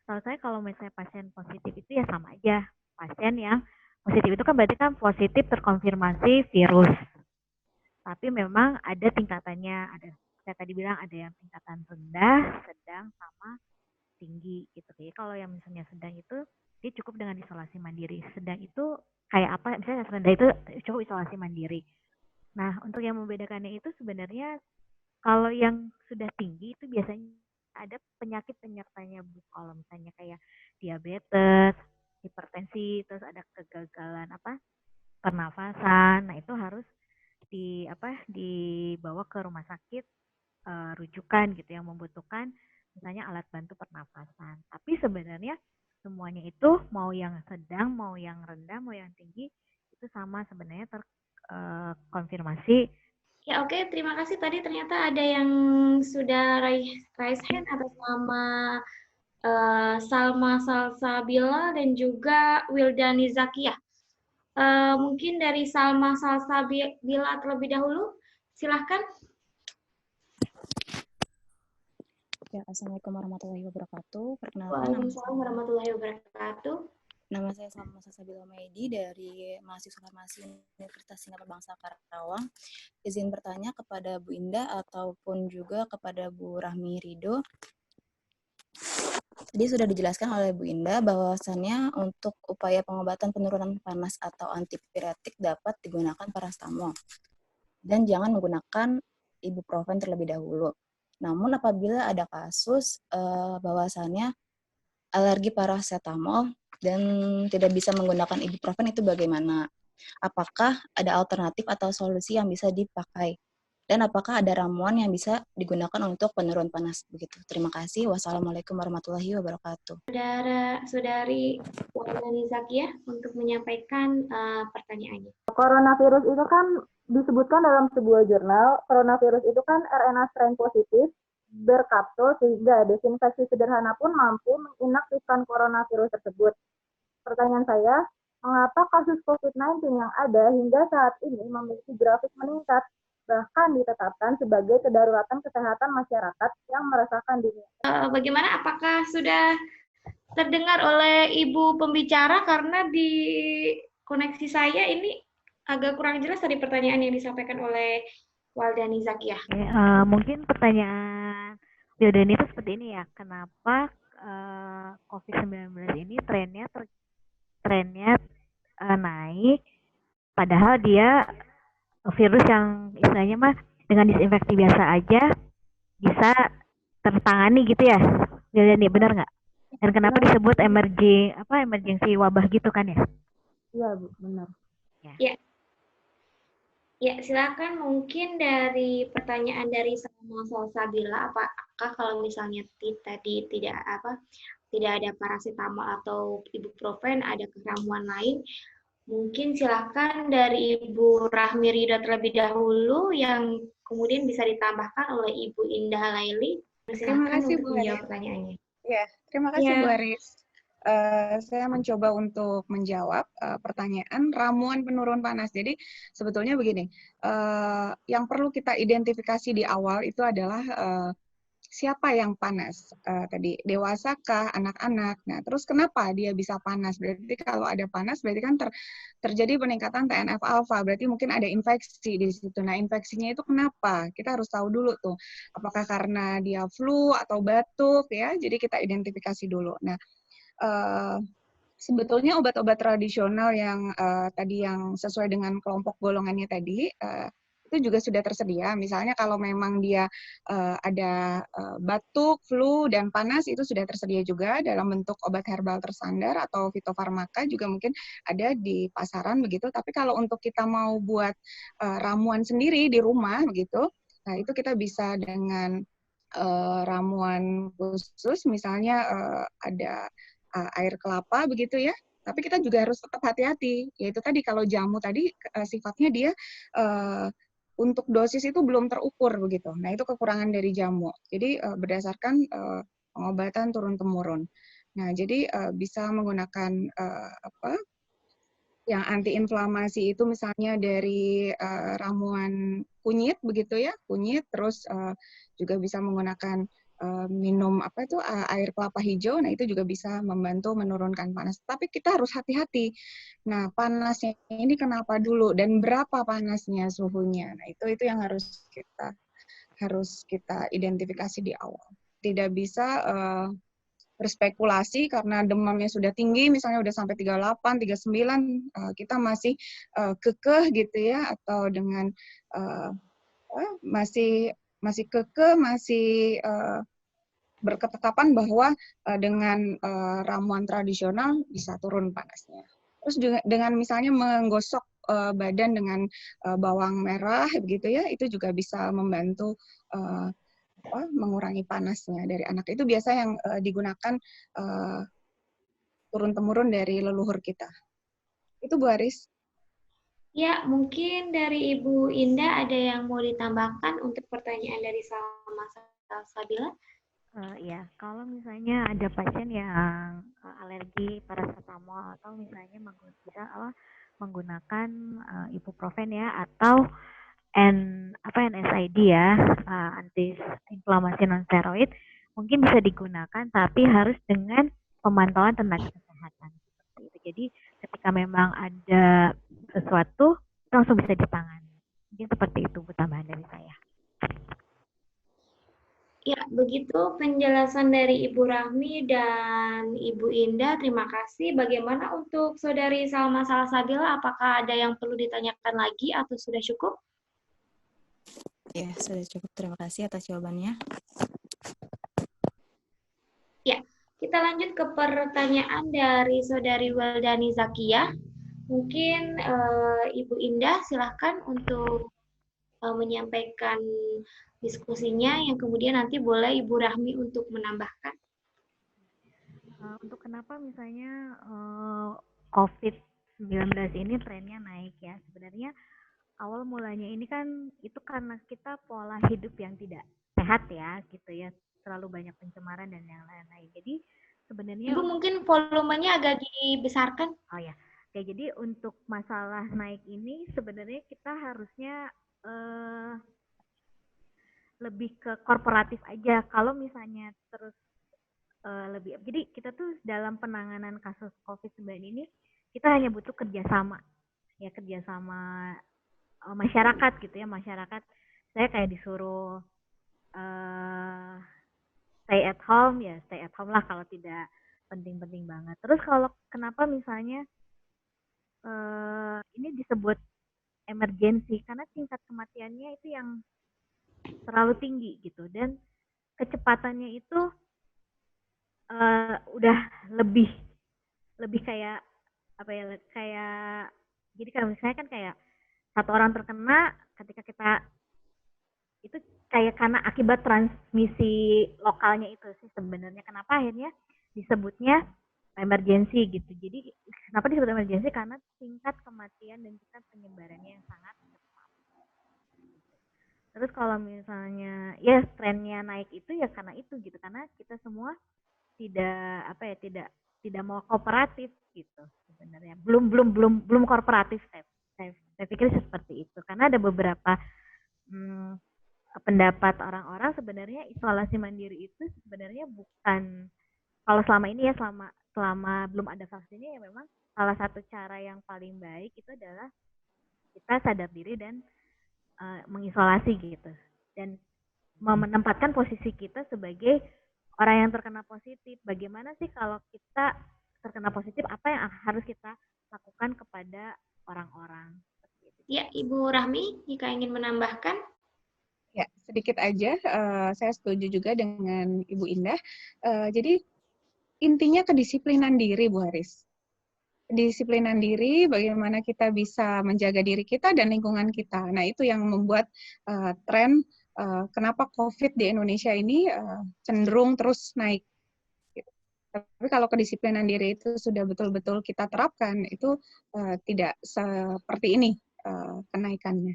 Kalau saya kalau misalnya pasien positif itu ya sama aja. Pasien yang positif itu kan berarti kan positif terkonfirmasi virus. Tapi memang ada tingkatannya, saya tadi bilang ada yang tingkatan rendah, sedang, sama tinggi gitu. Jadi kalau yang misalnya sedang itu dia cukup dengan isolasi mandiri. Sedang itu kayak apa? Misalnya rendah itu cukup isolasi mandiri. Nah, untuk yang membedakannya itu sebenarnya kalau yang sudah tinggi itu biasanya ada penyakit penyertanya Bu. Kalau misalnya kayak diabetes, hipertensi, terus ada kegagalan pernafasan. Nah, itu harus dibawa ke rumah sakit rujukan gitu yang membutuhkan misalnya alat bantu pernafasan. Tapi sebenarnya semuanya itu mau yang sedang, mau yang rendah, mau yang tinggi itu sama sebenarnya terkonfirmasi. Ya oke, terima kasih. Tadi ternyata ada yang sudah raise hand atas nama Salma Salsabila dan juga Wildani Zakia. Mungkin dari Salma Salsabila terlebih dahulu, silahkan. Ya, Assalamualaikum warahmatullahi wabarakatuh. Waalaikumsalam warahmatullahi wabarakatuh. Nama saya Salma Salsabila Maedi dari mahasiswa farmasi Universitas Singapura Bangsa Karawang. Izin bertanya kepada Bu Indah ataupun juga kepada Bu Rahmi Ridho. Tadi sudah dijelaskan oleh Bu Indah bahwasannya untuk upaya pengobatan penurunan panas atau antipiretik dapat digunakan paracetamol dan jangan menggunakan ibuprofen terlebih dahulu. Namun apabila ada kasus bahwasannya alergi paracetamol dan tidak bisa menggunakan ibuprofen itu bagaimana? Apakah ada alternatif atau solusi yang bisa dipakai? Dan apakah ada ramuan yang bisa digunakan untuk penurun panas? Begitu. Terima kasih. Wassalamualaikum warahmatullahi wabarakatuh. Saudari Wildani Zakia untuk menyampaikan pertanyaannya. Coronavirus itu kan disebutkan dalam sebuah jurnal, coronavirus itu kan RNA strain positif berkapsul sehingga desinfeksi sederhana pun mampu menginaktifkan coronavirus tersebut. Pertanyaan saya, mengapa kasus COVID-19 yang ada hingga saat ini memiliki grafik meningkat, bahkan ditetapkan sebagai kedaruratan kesehatan masyarakat yang meresahkan dunia? Bagaimana? Apakah sudah terdengar oleh Ibu pembicara? Karena di koneksi saya ini agak kurang jelas dari pertanyaan yang disampaikan oleh Wildani Zakia. Mungkin pertanyaan Wildani itu seperti ini ya, kenapa COVID-19 ini trennya naik Padahal dia virus yang istilahnya mah dengan disinfeksi biasa aja bisa tertangani gitu ya. Jadi benar nggak? Dan kenapa disebut emergency wabah gitu kan ya? Iya, Bu, benar. Ya. Ya, silakan mungkin dari pertanyaan dari Salma Salsabila, apakah kalau misalnya tadi tidak ada paracetamol atau ibuprofen, ada ramuan lain? Mungkin silakan dari Ibu Rahmi Ridha terlebih dahulu yang kemudian bisa ditambahkan oleh Ibu Indah Laili. Terima Silakan kasih, untuk Bu menjawab Aris. pertanyaannya. Ya, terima kasih Ya. Bu Aris. Saya mencoba untuk menjawab pertanyaan ramuan penurun panas. Jadi sebetulnya begini, yang perlu kita identifikasi di awal itu adalah siapa yang panas tadi, dewasakah, anak-anak. Nah, terus kenapa dia bisa panas? Berarti kalau ada panas, berarti kan terjadi peningkatan TNF alfa. Berarti mungkin ada infeksi di situ. Nah, infeksinya itu kenapa? Kita harus tahu dulu tuh, apakah karena dia flu atau batuk ya. Jadi kita identifikasi dulu. Nah, sebetulnya obat-obat tradisional yang tadi yang sesuai dengan kelompok golongannya tadi itu juga sudah tersedia. Misalnya kalau memang dia ada batuk, flu, dan panas itu sudah tersedia juga dalam bentuk obat herbal tersandar atau fitofarmaka juga mungkin ada di pasaran begitu. Tapi kalau untuk kita mau buat ramuan sendiri di rumah begitu, nah itu kita bisa dengan ramuan khusus, misalnya ada air kelapa begitu ya. Tapi kita juga harus tetap hati-hati. Yaitu tadi kalau jamu tadi sifatnya dia untuk dosis itu belum terukur begitu. Nah, itu kekurangan dari jamu. Jadi berdasarkan pengobatan turun-temurun. Nah, jadi bisa menggunakan yang antiinflamasi itu misalnya dari ramuan kunyit begitu ya, kunyit, terus juga bisa menggunakan minum air kelapa hijau. Nah, itu juga bisa membantu menurunkan panas. Tapi kita harus hati-hati. Nah, panasnya ini kenapa dulu dan berapa panasnya suhunya. Nah, itu yang harus kita identifikasi di awal. Tidak bisa berspekulasi karena demamnya sudah tinggi, misalnya udah sampai 38, 39, kita masih kekeh gitu ya, atau dengan masih kekeh, masih berketetapan bahwa dengan ramuan tradisional bisa turun panasnya. Terus juga dengan misalnya menggosok badan dengan bawang merah begitu ya, itu juga bisa membantu mengurangi panasnya dari anak. Itu biasa yang digunakan turun-temurun dari leluhur kita. Itu Bu Aris. Ya, mungkin dari Ibu Indah ada yang mau ditambahkan untuk pertanyaan dari Salma Salsabila? Ya, kalau misalnya ada pasien yang alergi paracetamol atau misalnya menggunakan ibuprofen ya, atau NSAID ya, anti-inflamasi non-steroid, mungkin bisa digunakan, tapi harus dengan pemantauan tenaga kesehatan. Jadi ketika memang ada sesuatu, langsung bisa ditangani. Mungkin seperti itu tambahan dari saya. Ya, begitu penjelasan dari Ibu Rahmi dan Ibu Indah. Terima kasih. Bagaimana untuk Saudari Salma Salsabila? Apakah ada yang perlu ditanyakan lagi atau sudah cukup? Ya, sudah cukup. Terima kasih atas jawabannya. Ya, kita lanjut ke pertanyaan dari Saudari Weldani Zakia. Mungkin Ibu Indah silahkan untuk menyampaikan diskusinya, yang kemudian nanti boleh Ibu Rahmi untuk menambahkan. Untuk kenapa misalnya COVID-19 ini trennya naik ya, sebenarnya awal mulanya ini kan itu karena kita pola hidup yang tidak sehat ya, gitu ya, terlalu banyak pencemaran dan yang lain-lain. Jadi sebenarnya Ibu mungkin volumenya agak dibesarkan. Oh ya, jadi untuk masalah naik ini sebenarnya kita harusnya lebih ke korporatif aja. Kalau misalnya terus lebih, jadi kita tuh dalam penanganan kasus COVID-19 ini kita hanya butuh kerjasama masyarakat gitu ya, masyarakat. Saya kayak disuruh stay at home lah kalau tidak penting-penting banget. Terus kalau kenapa misalnya ini disebut emergency karena tingkat kematiannya itu yang terlalu tinggi gitu, dan kecepatannya itu udah lebih kayak apa ya, kayak jadi kalau misalnya kan kayak satu orang terkena ketika kita itu kayak karena akibat transmisi lokalnya itu sih sebenarnya kenapa akhirnya disebutnya emergency gitu. Jadi kenapa disebut emergency, karena tingkat kematian dan tingkat penyebarannya yang sangat cepat. Terus kalau misalnya ya trennya naik itu ya karena itu gitu, karena kita semua tidak mau kooperatif gitu sebenarnya. Belum kooperatif, saya pikir seperti itu, karena ada beberapa pendapat orang-orang sebenarnya isolasi mandiri itu sebenarnya bukan, kalau selama ini ya selama belum ada vaksinnya, ya memang salah satu cara yang paling baik itu adalah kita sadar diri dan mengisolasi gitu, dan menempatkan posisi kita sebagai orang yang terkena positif. Bagaimana sih kalau kita terkena positif, apa yang harus kita lakukan kepada orang-orang? Ya, Ibu Rahmi, jika ingin menambahkan. Ya, sedikit aja. Saya setuju juga dengan Ibu Indah. Jadi intinya kedisiplinan diri, Bu Haris. Kedisiplinan diri, bagaimana kita bisa menjaga diri kita dan lingkungan kita. Nah, itu yang membuat tren kenapa COVID di Indonesia ini cenderung terus naik. Tapi kalau kedisiplinan diri itu sudah betul-betul kita terapkan, itu tidak seperti ini kenaikannya.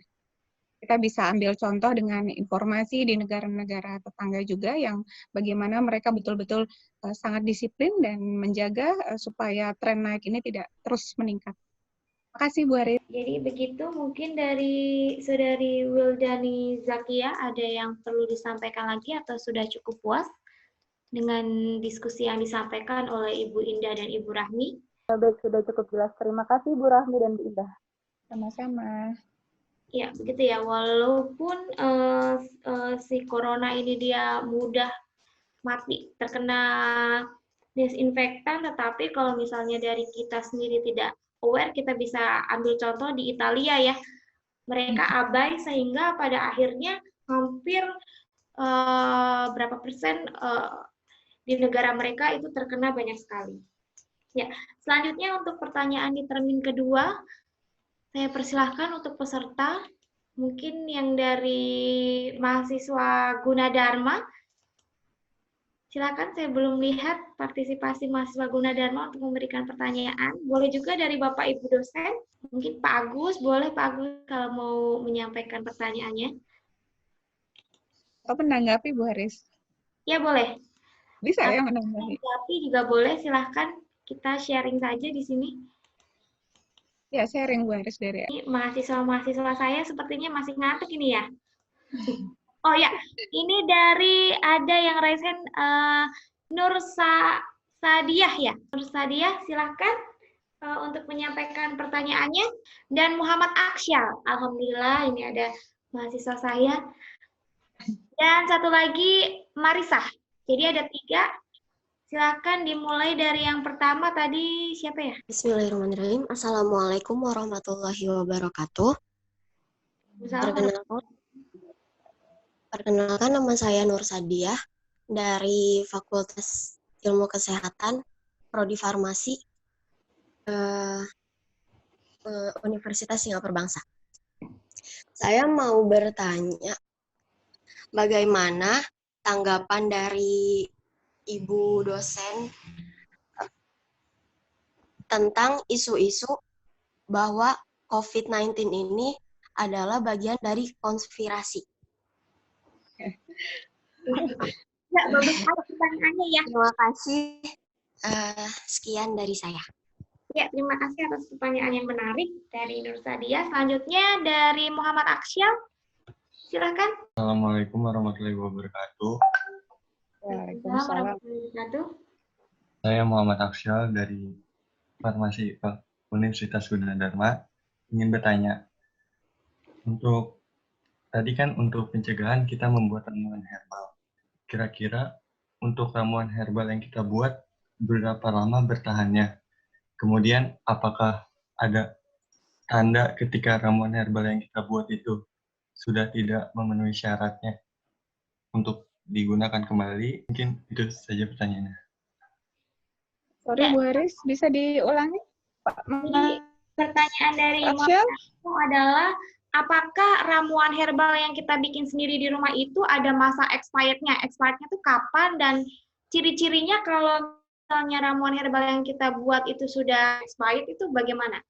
Kita bisa ambil contoh dengan informasi di negara-negara tetangga juga yang bagaimana mereka betul-betul sangat disiplin dan menjaga supaya tren naik ini tidak terus meningkat. Terima kasih, Bu Haris. Jadi begitu, mungkin dari Saudari Wildani Zakia ada yang perlu disampaikan lagi atau sudah cukup puas dengan diskusi yang disampaikan oleh Ibu Indah dan Ibu Rahmi? Baik, sudah cukup jelas. Terima kasih Bu Rahmi dan Bu Indah. Sama-sama. Ya, begitu ya. Walaupun si corona ini dia mudah mati terkena disinfektan, tetapi kalau misalnya dari kita sendiri tidak aware, kita bisa ambil contoh di Italia ya. Mereka abai sehingga pada akhirnya hampir berapa persen di negara mereka itu terkena banyak sekali. Ya, selanjutnya untuk pertanyaan di termin kedua, saya persilahkan untuk peserta, mungkin yang dari mahasiswa Gunadarma. Silakan, saya belum lihat partisipasi mahasiswa Gunadarma untuk memberikan pertanyaan. Boleh juga dari Bapak Ibu dosen, mungkin Pak Agus, boleh Pak Agus kalau mau menyampaikan pertanyaannya. Atau menanggapi, Bu Haris? Ya, boleh. Bisa ya menanggapi? Menanggapi juga boleh, silahkan kita sharing saja di sini. Ya, sharing Bu Haris dari mahasiswa-mahasiswa saya sepertinya masih ngantuk ini ya. Oh ya, ini dari ada yang raise hand Nur Sadiah ya. Nur Sadiah, silahkan untuk menyampaikan pertanyaannya. Dan Muhammad Aksyal, alhamdulillah ini ada mahasiswa saya. Dan satu lagi Marisa. Jadi ada 3. Silakan dimulai dari yang pertama tadi, siapa ya? Bismillahirrahmanirrahim. Assalamualaikum warahmatullahi wabarakatuh. Perkenalkan nama saya Nur Sadiah dari Fakultas Ilmu Kesehatan, Prodi Farmasi, Universitas Singapura Bangsa. Saya mau bertanya, bagaimana tanggapan dari Ibu dosen tentang isu-isu bahwa COVID-19 ini adalah bagian dari konspirasi. Ya, bagus pertanyaannya ya. Terima kasih. Sekian dari saya. Ya, terima kasih atas pertanyaan yang menarik dari Nur Sadiah. Selanjutnya dari Muhammad Aksyal. Silakan. Assalamualaikum warahmatullahi wabarakatuh. Waalaikumsalam. Saya Muhammad Aksyal dari Farmasi Universitas Gunadarma. Ingin bertanya, untuk tadi kan untuk pencegahan kita membuat ramuan herbal. Kira-kira untuk ramuan herbal yang kita buat berapa lama bertahannya? Kemudian apakah ada tanda ketika ramuan herbal yang kita buat itu sudah tidak memenuhi syaratnya untuk digunakan kembali? Mungkin itu saja pertanyaannya. Sorry Bu Haris, bisa diulangi? Jadi pertanyaan dari Aksyal? Itu adalah apakah ramuan herbal yang kita bikin sendiri di rumah itu ada masa expirednya? Expirednya itu kapan dan ciri-cirinya kalau misalnya ramuan herbal yang kita buat itu sudah expired itu bagaimana?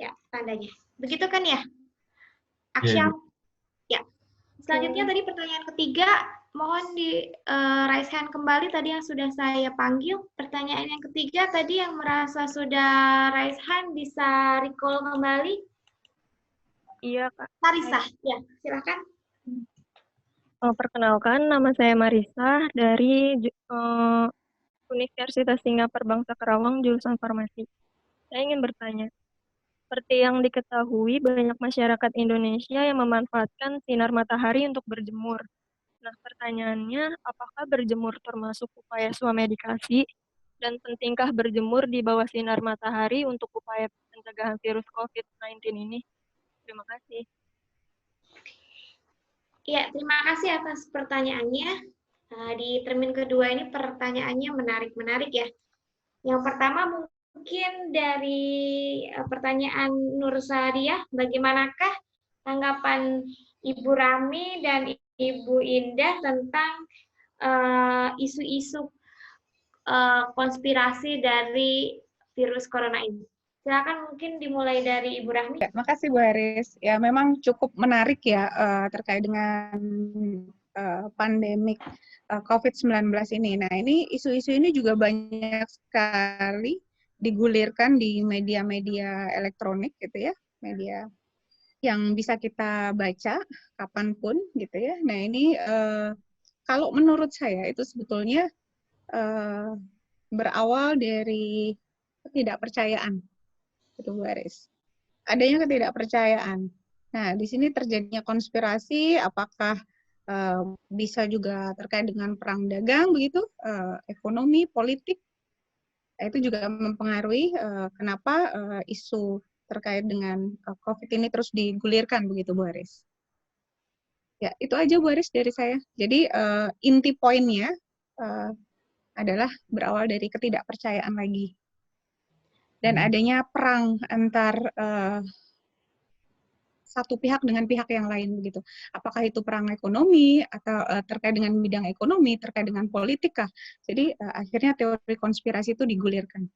Ya, tandanya. Begitu kan ya? Aksyal? Ya. Selanjutnya tadi pertanyaan ketiga, mohon di raise hand kembali tadi yang sudah saya panggil. Pertanyaan yang ketiga tadi yang merasa sudah raise hand bisa recall kembali. Iya, Kak. Marisa, ya, silakan. Perkenalkan, nama saya Marisa dari Universitas Singapura Bangsa Karawang, jurusan farmasi. Saya ingin bertanya, seperti yang diketahui, banyak masyarakat Indonesia yang memanfaatkan sinar matahari untuk berjemur. Nah, pertanyaannya, apakah berjemur termasuk upaya swamedikasi? Dan pentingkah berjemur di bawah sinar matahari untuk upaya pencegahan virus COVID-19 ini? Terima kasih. Ya, terima kasih atas pertanyaannya. Di termin kedua ini pertanyaannya menarik-menarik ya. Yang pertama mungkin dari pertanyaan Nur Sadiah, bagaimanakah tanggapan Ibu Rami dan Ibu Indah tentang isu-isu konspirasi dari virus corona ini? Silakan mungkin dimulai dari Ibu Rahmi. Ya, makasih Bu Haris. Ya, memang cukup menarik ya terkait dengan pandemik COVID-19 ini. Nah, ini isu-isu ini juga banyak sekali digulirkan di media-media elektronik gitu ya, media yang bisa kita baca kapanpun gitu ya. Nah, ini kalau menurut saya itu sebetulnya berawal dari ketidakpercayaan. Itu Bu Haris. Adanya ketidakpercayaan. Nah, di sini terjadinya konspirasi, apakah bisa juga terkait dengan perang dagang begitu, ekonomi, politik. Itu juga mempengaruhi kenapa isu terkait dengan COVID ini terus digulirkan begitu Bu Haris. Ya, itu aja Bu Haris dari saya. Jadi inti poinnya adalah berawal dari ketidakpercayaan lagi. Dan adanya perang antar satu pihak dengan pihak yang lain begitu. Apakah itu perang ekonomi atau terkait dengan bidang ekonomi, terkait dengan politik kah? Jadi akhirnya teori konspirasi itu digulirkan.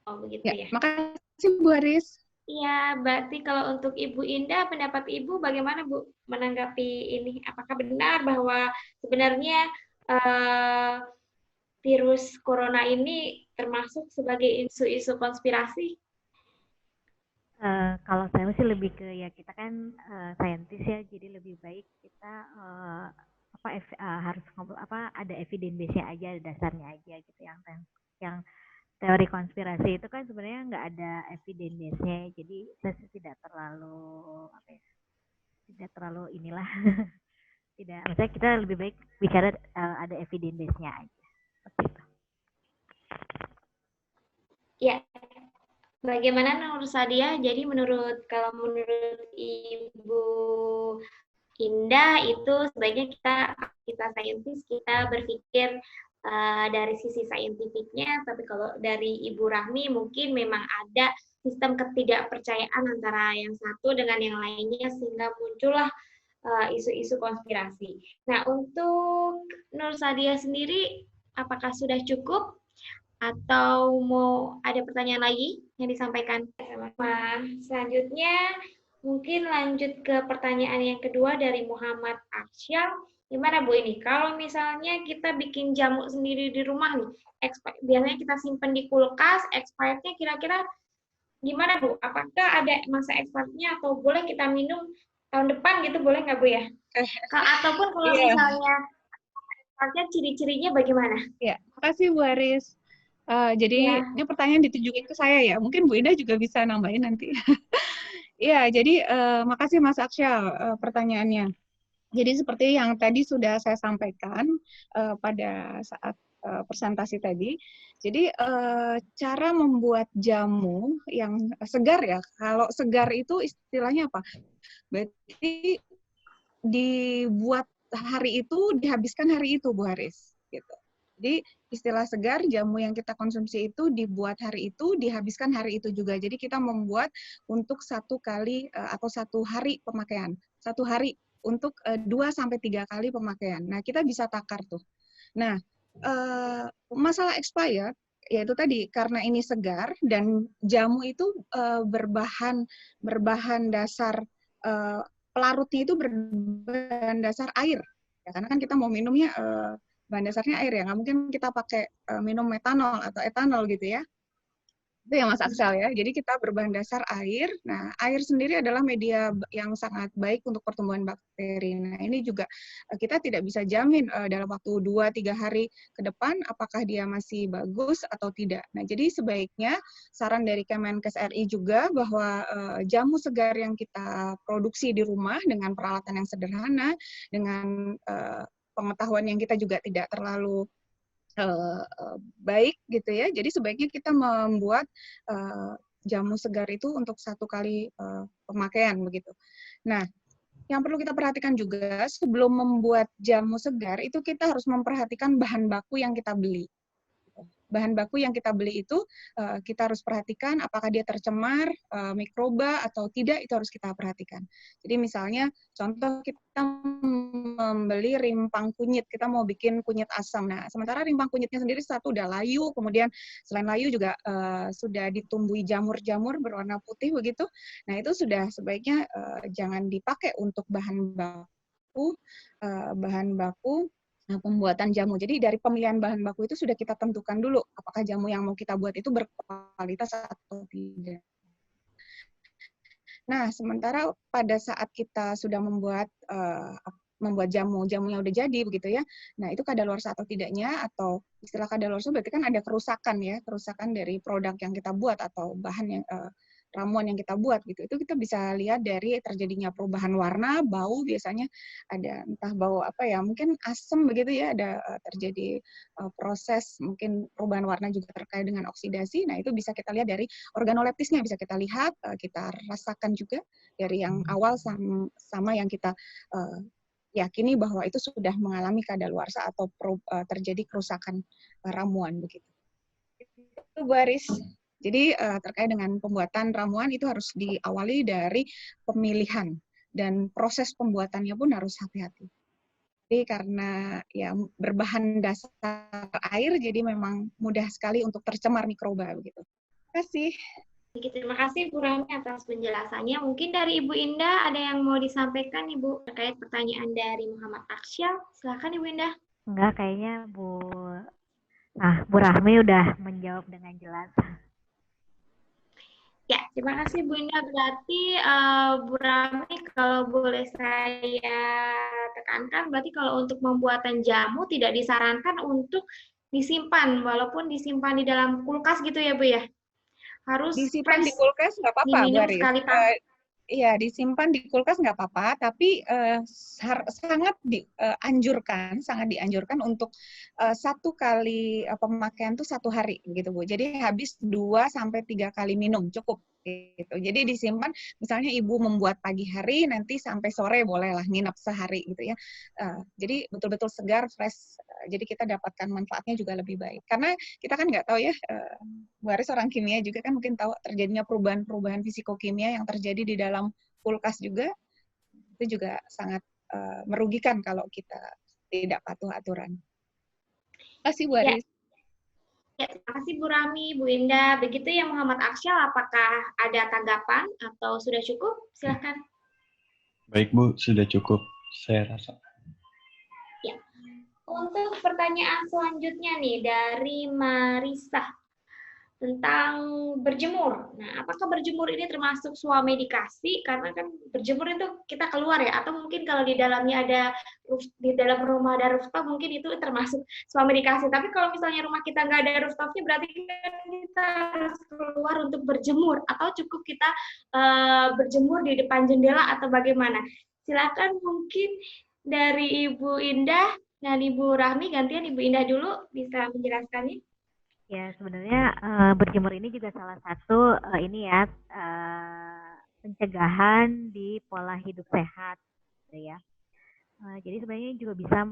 Oh, begitu ya. Makasih Bu Haris. Iya, berarti kalau untuk Ibu Indah, pendapat Ibu bagaimana Bu menanggapi ini? Apakah benar bahwa sebenarnya virus corona ini termasuk sebagai isu-isu konspirasi? Kalau saya sih lebih ke ya kita kan saintis ya, jadi lebih baik kita harus ada evidence base-nya aja, dasarnya aja gitu. Yang teori konspirasi itu kan sebenarnya nggak ada evidence base-nya, jadi saya tidak terlalu inilah tidak, maksudnya kita lebih baik bicara ada evidence base-nya aja. Seperti itu. Ya. Bagaimana menurut Sadia? Jadi kalau menurut Ibu Indah itu sebaiknya kita saintis, kita berpikir dari sisi saintifiknya, tapi kalau dari Ibu Rahmi mungkin memang ada sistem ketidakpercayaan antara yang satu dengan yang lainnya sehingga muncullah isu-isu konspirasi. Nah, untuk Nur Sadia sendiri, apakah sudah cukup? Atau mau ada pertanyaan lagi yang disampaikan? Selanjutnya mungkin lanjut ke pertanyaan yang kedua dari Muhammad Aksyal. Gimana Bu ini? Kalau misalnya kita bikin jamu sendiri di rumah nih, biasanya kita simpan di kulkas, expirednya kira-kira gimana Bu? Apakah ada masa expirednya atau boleh kita minum tahun depan gitu, boleh nggak Bu ya? Ataupun kalau misalnya expirednya ciri-cirinya bagaimana? Ya, makasih Bu Haris. Jadi ini pertanyaan ditujukan ke saya ya. Mungkin Bu Indah juga bisa nambahin nanti. Iya, jadi makasih Mas Aksyal pertanyaannya. Jadi seperti yang tadi sudah saya sampaikan pada saat presentasi tadi. Jadi cara membuat jamu yang segar ya. Kalau segar itu istilahnya apa? Berarti dibuat hari itu, dihabiskan hari itu, Bu Haris. Gitu. Jadi istilah segar, jamu yang kita konsumsi itu dibuat hari itu, dihabiskan hari itu juga. Jadi kita membuat untuk 1 kali atau 1 hari pemakaian. 1 hari untuk 2-3 kali pemakaian. Nah, kita bisa takar tuh. Nah, masalah expired, yaitu tadi karena ini segar dan jamu itu berbahan dasar pelarutnya itu berbahan dasar air. Ya, karena kan kita mau minumnya bahan dasarnya air ya, nggak mungkin kita pakai minum metanol atau etanol gitu ya. Itu ya Mas Aksel ya. Jadi kita berbahan dasar air. Nah, air sendiri adalah media yang sangat baik untuk pertumbuhan bakteri. Nah, ini juga kita tidak bisa jamin dalam waktu 2-3 hari ke depan apakah dia masih bagus atau tidak. Nah, jadi sebaiknya saran dari Kemenkes RI juga bahwa jamu segar yang kita produksi di rumah dengan peralatan yang sederhana, dengan pengetahuan yang kita juga tidak terlalu baik gitu ya. Jadi sebaiknya kita membuat jamu segar itu untuk 1 kali pemakaian begitu. Nah, yang perlu kita perhatikan juga sebelum membuat jamu segar itu kita harus memperhatikan bahan baku yang kita beli. Bahan baku yang kita beli itu kita harus perhatikan apakah dia tercemar, mikroba atau tidak, itu harus kita perhatikan. Jadi misalnya contoh kita membeli rimpang kunyit, kita mau bikin kunyit asam. Nah, sementara rimpang kunyitnya sendiri satu udah layu, kemudian selain layu juga sudah ditumbuhi jamur-jamur berwarna putih begitu. Nah, itu sudah sebaiknya jangan dipakai untuk bahan baku pembuatan jamu. Jadi dari pemilihan bahan baku itu sudah kita tentukan dulu apakah jamu yang mau kita buat itu berkualitas atau tidak. Nah, sementara pada saat kita sudah membuat jamunya udah jadi begitu ya. Nah, itu kadaluarsa atau tidaknya, atau istilah kadaluarsa berarti kan ada kerusakan ya, kerusakan dari produk yang kita buat atau bahan yang ramuan yang kita buat gitu. Itu kita bisa lihat dari terjadinya perubahan warna, bau, biasanya ada entah bau apa ya, mungkin asam begitu ya, ada terjadi proses mungkin perubahan warna juga terkait dengan oksidasi. Nah, itu bisa kita lihat dari organoleptisnya, bisa kita lihat, kita rasakan juga dari yang awal sama yang kita yakini bahwa itu sudah mengalami kadaluarsa atau terjadi kerusakan ramuan begitu. Itu Bu Haris. Jadi terkait dengan pembuatan ramuan itu harus diawali dari pemilihan dan proses pembuatannya pun harus hati-hati. Jadi karena ya berbahan dasar air, jadi memang mudah sekali untuk tercemar mikroba begitu. Terima kasih. Terima kasih Bu Rami atas penjelasannya. Mungkin dari Ibu Indah ada yang mau disampaikan Ibu terkait pertanyaan dari Muhammad Aksyal. Silakan Ibu Indah. Enggak, kayaknya Bu Rahmi udah menjawab dengan jelas. Ya, terima kasih Bu Indah. Berarti Bu Rami, kalau boleh saya tekankan, berarti kalau untuk pembuatan jamu tidak disarankan untuk disimpan, walaupun disimpan di dalam kulkas gitu ya Bu ya? Harus disimpan di kulkas nggak apa-apa, Bu Haris. Iya, disimpan di kulkas nggak apa-apa, tapi sangat dianjurkan untuk 1 kali pemakaian tuh 1 hari, gitu Bu. Jadi habis 2-3 kali minum cukup. Gitu. Jadi disimpan, misalnya Ibu membuat pagi hari, nanti sampai sore bolehlah nginep sehari gitu ya. Jadi betul-betul segar, fresh. Jadi kita dapatkan manfaatnya juga lebih baik. Karena kita kan nggak tahu ya, Bu Haris orang kimia juga kan mungkin tahu terjadinya perubahan-perubahan fisikokimia yang terjadi di dalam kulkas juga. Itu juga sangat merugikan kalau kita tidak patuh aturan. Terima kasih Bu Haris. Ya, terima kasih Bu Rami, Bu Indah. Begitu ya Muhammad Aksyal, apakah ada tanggapan atau sudah cukup? Silakan. Baik Bu, sudah cukup saya rasa. Ya. Untuk pertanyaan selanjutnya nih dari Marisa tentang berjemur. Nah, apakah berjemur ini termasuk swamedikasi? Karena kan berjemur itu kita keluar ya, atau mungkin kalau di dalamnya ada di dalam rumah ada rooftop, mungkin itu termasuk swamedikasi. Tapi kalau misalnya rumah kita nggak ada rooftopnya, berarti kita harus keluar untuk berjemur, atau cukup kita berjemur di depan jendela atau bagaimana? Silakan mungkin dari Ibu Indah Nah, Ibu Rahmi, gantian Ibu Indah dulu, bisa menjelaskannya? Ya, sebenarnya berjemur ini juga salah satu pencegahan di pola hidup sehat, gitu ya. Jadi sebenarnya juga bisa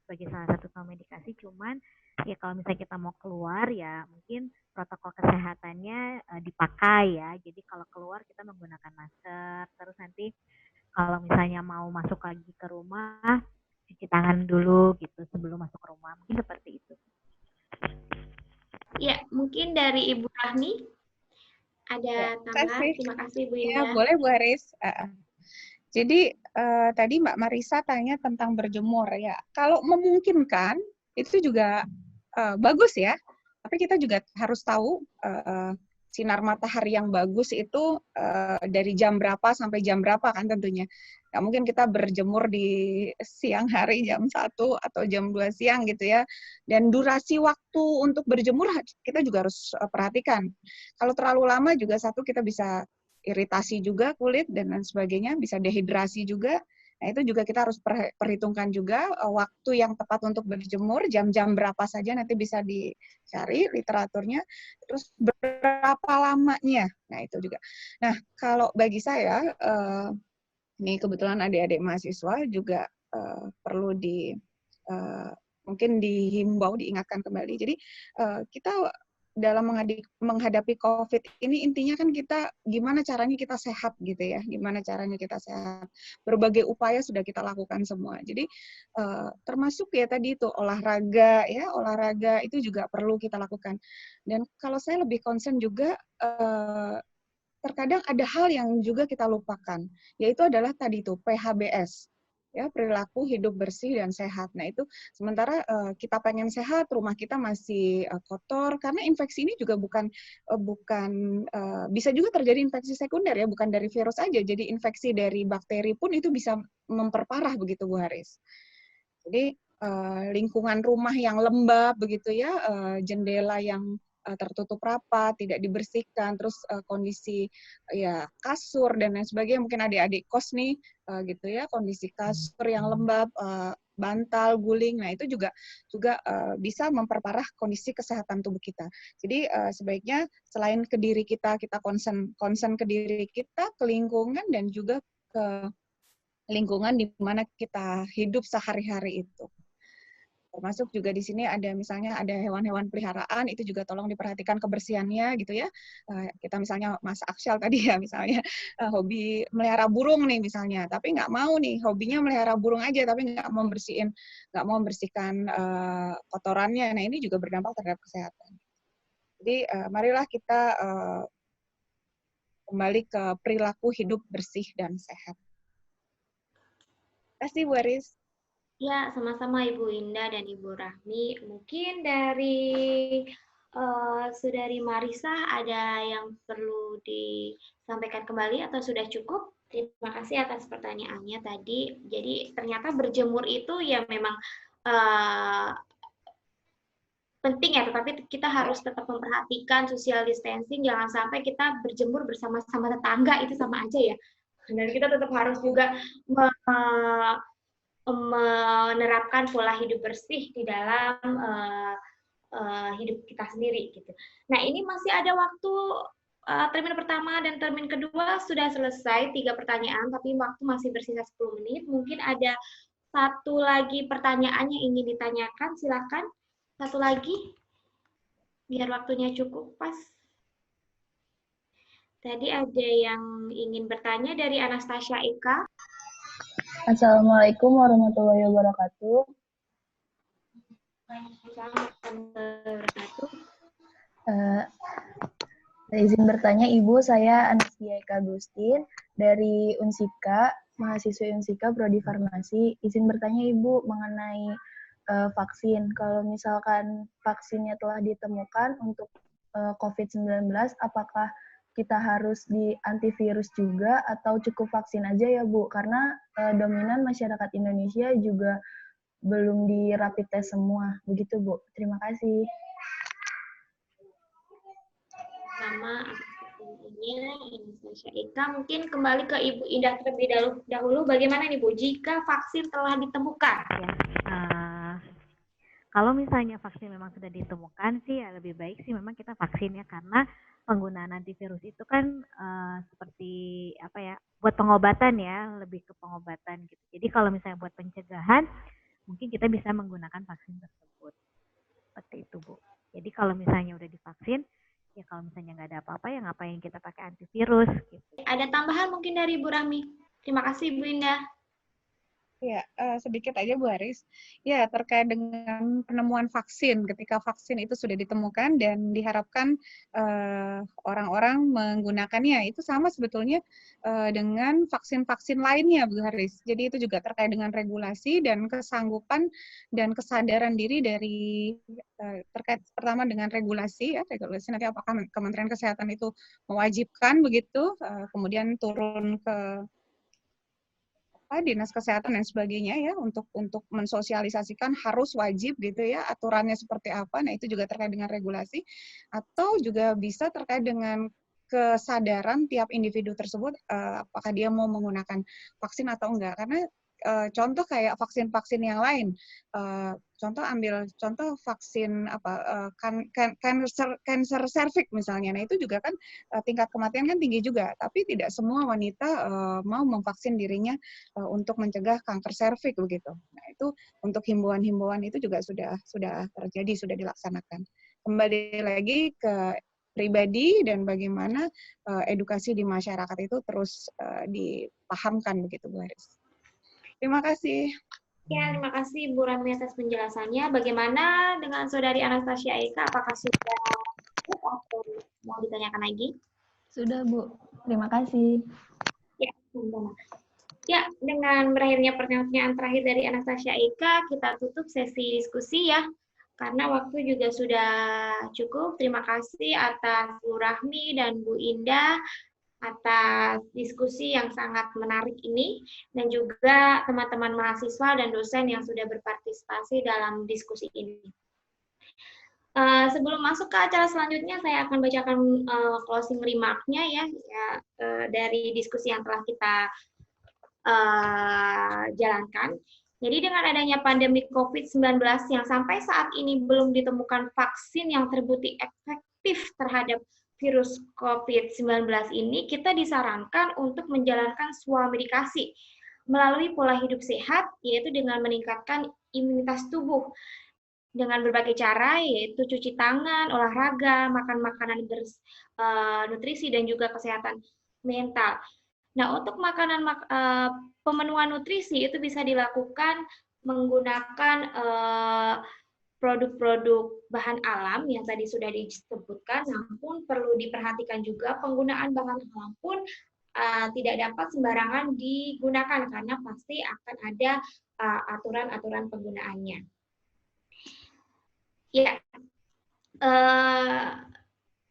sebagai salah satu medikasi, cuman ya kalau misalnya kita mau keluar ya mungkin protokol kesehatannya dipakai ya. Jadi kalau keluar kita menggunakan masker, terus nanti kalau misalnya mau masuk lagi ke rumah cuci tangan dulu gitu sebelum masuk ke rumah, mungkin seperti itu. Ya, mungkin dari Ibu Rahmi ada tambahan. Terima kasih Bu Indah. Ya, boleh Bu Haris. Jadi tadi Mbak Marisa tanya tentang berjemur ya. Kalau memungkinkan itu juga bagus ya. Tapi kita juga harus tahu sinar matahari yang bagus itu dari jam berapa sampai jam berapa kan tentunya. Nggak mungkin kita berjemur di siang hari jam 1 atau jam 2 siang gitu ya. Dan durasi waktu untuk berjemur kita juga harus perhatikan. Kalau terlalu lama juga kita bisa iritasi juga kulit dan lain sebagainya, bisa dehidrasi juga. Nah, itu juga kita harus perhitungkan juga waktu yang tepat untuk berjemur, jam-jam berapa saja nanti bisa dicari literaturnya, terus berapa lamanya. Nah, itu juga. Nah, kalau bagi saya, ini kebetulan adik-adik mahasiswa juga perlu mungkin dihimbau, diingatkan kembali. Jadi, kita dalam menghadapi COVID ini intinya kan kita gimana caranya kita sehat gitu ya, gimana caranya kita sehat. Berbagai upaya sudah kita lakukan semua. Jadi termasuk ya tadi itu olahraga ya, olahraga itu juga perlu kita lakukan. Dan kalau saya lebih concern juga terkadang ada hal yang juga kita lupakan, yaitu adalah tadi itu PHBS. Ya, perilaku hidup bersih dan sehat. Nah, itu sementara kita pengen sehat, rumah kita masih kotor, karena infeksi ini juga bukan bisa juga terjadi infeksi sekunder ya, bukan dari virus aja. Jadi infeksi dari bakteri pun itu bisa memperparah begitu Bu Haris. Jadi lingkungan rumah yang lembab begitu ya, jendela yang tertutup rapat, tidak dibersihkan, terus kondisi ya kasur dan lain sebagainya, mungkin adik-adik kos nih gitu ya, kondisi kasur yang lembab, bantal, guling, nah itu juga bisa memperparah kondisi kesehatan tubuh kita. Jadi sebaiknya selain ke diri kita concern ke diri kita, ke lingkungan dan juga ke lingkungan di mana kita hidup sehari-hari itu. Termasuk juga di sini ada misalnya ada hewan-hewan peliharaan, itu juga tolong diperhatikan kebersihannya gitu ya. Kita misalnya Mas Aksyal tadi ya misalnya hobi melihara burung nih misalnya, tapi nggak mau nih hobinya melihara burung aja tapi nggak mau membersihkan kotorannya. Nah ini juga berdampak terhadap kesehatan. Jadi marilah kita kembali ke perilaku hidup bersih dan sehat. Terima kasih Bu Aris. Ya, sama-sama Ibu Indah dan Ibu Rahmi. Mungkin dari Saudari Marisa ada yang perlu disampaikan kembali atau sudah cukup? Terima kasih atas pertanyaannya tadi. Jadi ternyata berjemur itu ya memang penting ya, tetapi kita harus tetap memperhatikan social distancing. Jangan sampai kita berjemur bersama-sama tetangga, itu sama aja ya. Dan kita tetap harus juga menerapkan pola hidup bersih di dalam hidup kita sendiri gitu. Nah, ini masih ada waktu, termin pertama dan termin kedua sudah selesai 3 pertanyaan, tapi waktu masih bersisa 10 menit. Mungkin ada satu lagi pertanyaan yang ingin ditanyakan, silakan. Satu lagi, biar waktunya cukup pas. Tadi ada yang ingin bertanya dari Anastasia Eka. Assalamualaikum warahmatullahi wabarakatuh. Izin bertanya Ibu, saya Anastasia Eka Agustin dari Unsika, mahasiswa Unsika Prodi Farmasi. Izin bertanya Ibu mengenai vaksin. Kalau misalkan vaksinnya telah ditemukan untuk COVID-19, apakah kita harus di antivirus juga atau cukup vaksin aja ya Bu? Karena dominan masyarakat Indonesia juga belum di rapid test semua. Begitu Bu. Terima kasih. Sama Indonesia Eka, mungkin kembali ke Ibu Indah terlebih dahulu. Bagaimana nih Bu, jika vaksin telah ditemukan? Ya, Kalau misalnya vaksin memang sudah ditemukan sih ya lebih baik sih memang kita vaksin ya, karena penggunaan antivirus itu kan seperti apa ya, buat pengobatan ya, lebih ke pengobatan gitu. Jadi kalau misalnya buat pencegahan mungkin kita bisa menggunakan vaksin tersebut. Seperti itu, Bu. Jadi kalau misalnya udah divaksin, ya kalau misalnya nggak ada apa-apa ya ngapain kita pakai antivirus gitu. Ada tambahan mungkin dari Bu Rahmi? Terima kasih Bu Indah. Ya, sedikit aja Bu Haris. Ya, terkait dengan penemuan vaksin, ketika vaksin itu sudah ditemukan dan diharapkan orang-orang menggunakannya, itu sama sebetulnya dengan vaksin-vaksin lainnya Bu Haris. Jadi itu juga terkait dengan regulasi dan kesanggupan dan kesadaran diri dari terkait pertama dengan regulasi, ya, regulasi nanti apakah Kementerian Kesehatan itu mewajibkan begitu, kemudian turun ke Dinas Kesehatan dan sebagainya ya untuk mensosialisasikan harus wajib gitu ya aturannya seperti apa. Nah itu juga terkait dengan regulasi atau juga bisa terkait dengan kesadaran tiap individu tersebut apakah dia mau menggunakan vaksin atau enggak, karena contoh kayak vaksin-vaksin yang lain, ambil contoh vaksin cancer cervix misalnya. Nah itu juga kan tingkat kematian kan tinggi juga, tapi tidak semua wanita mau memvaksin dirinya untuk mencegah kanker serviks begitu. Nah itu untuk himbauan-himbauan itu juga sudah terjadi, sudah dilaksanakan. Kembali lagi ke pribadi dan bagaimana edukasi di masyarakat itu terus dipahamkan begitu Bu Haris. Terima kasih. Ya, terima kasih Bu Rahmi atas penjelasannya. Bagaimana dengan Saudari Anastasia Eka? Apakah sudah cukup atau mau ditanyakan lagi? Sudah Bu, terima kasih. Ya, ya, dengan berakhirnya pertanyaan terakhir dari Anastasia Eka, kita tutup sesi diskusi ya. Karena waktu juga sudah cukup. Terima kasih atas Bu Rahmi dan Bu Indah atas diskusi yang sangat menarik ini, dan juga teman-teman mahasiswa dan dosen yang sudah berpartisipasi dalam diskusi ini. Sebelum masuk ke acara selanjutnya, saya akan bacakan closing remark-nya ya, dari diskusi yang telah kita jalankan. Jadi dengan adanya pandemi COVID-19 yang sampai saat ini belum ditemukan vaksin yang terbukti efektif terhadap virus COVID-19 ini, kita disarankan untuk menjalankan swamedikasi melalui pola hidup sehat, yaitu dengan meningkatkan imunitas tubuh dengan berbagai cara, yaitu cuci tangan, olahraga, makan makanan bernutrisi, dan juga kesehatan mental. Nah, untuk pemenuhan nutrisi itu bisa dilakukan menggunakan produk-produk bahan alam yang tadi sudah disebutkan, namun perlu diperhatikan juga penggunaan bahan alam pun tidak dapat sembarangan digunakan karena pasti akan ada aturan-aturan penggunaannya. Ya,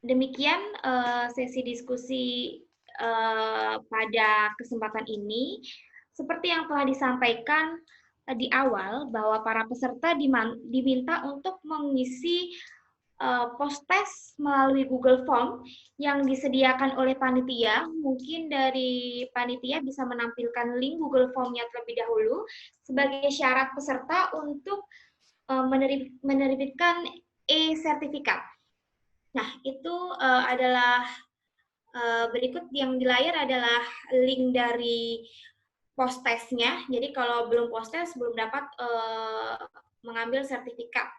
demikian sesi diskusi pada kesempatan ini. Seperti yang telah disampaikan di awal, bahwa para peserta diminta untuk mengisi post-test melalui Google Form yang disediakan oleh panitia. Mungkin dari panitia bisa menampilkan link Google Form-nya terlebih dahulu sebagai syarat peserta untuk menerbitkan e-sertifikat. Nah, itu adalah berikut yang di layar adalah link dari post-testnya. Jadi kalau belum post-test, belum dapat mengambil sertifikat.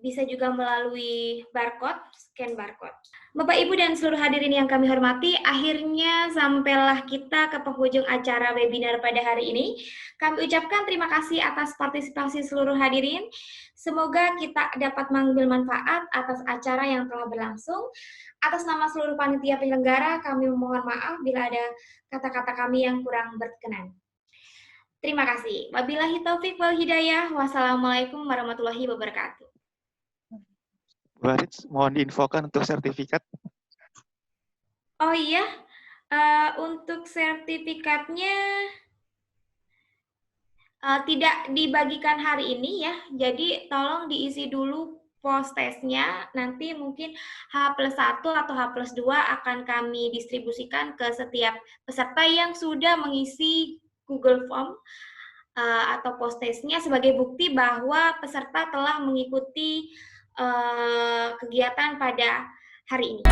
Bisa juga melalui barcode, scan barcode. Bapak, Ibu, dan seluruh hadirin yang kami hormati, akhirnya sampailah kita ke penghujung acara webinar pada hari ini. Kami ucapkan terima kasih atas partisipasi seluruh hadirin. Semoga kita dapat mengambil manfaat atas acara yang telah berlangsung. Atas nama seluruh panitia penyelenggara, kami memohon maaf bila ada kata-kata kami yang kurang berkenan. Terima kasih. Wabillahi taufik wal hidayah. Wassalamualaikum warahmatullahi wabarakatuh. Bu Haris, mohon diinfokan untuk sertifikat. Oh iya, untuk sertifikatnya tidak dibagikan hari ini ya, jadi tolong diisi dulu post-testnya, nanti mungkin H+1 atau H+2 akan kami distribusikan ke setiap peserta yang sudah mengisi Google Form atau post-testnya sebagai bukti bahwa peserta telah mengikuti kegiatan pada hari ini.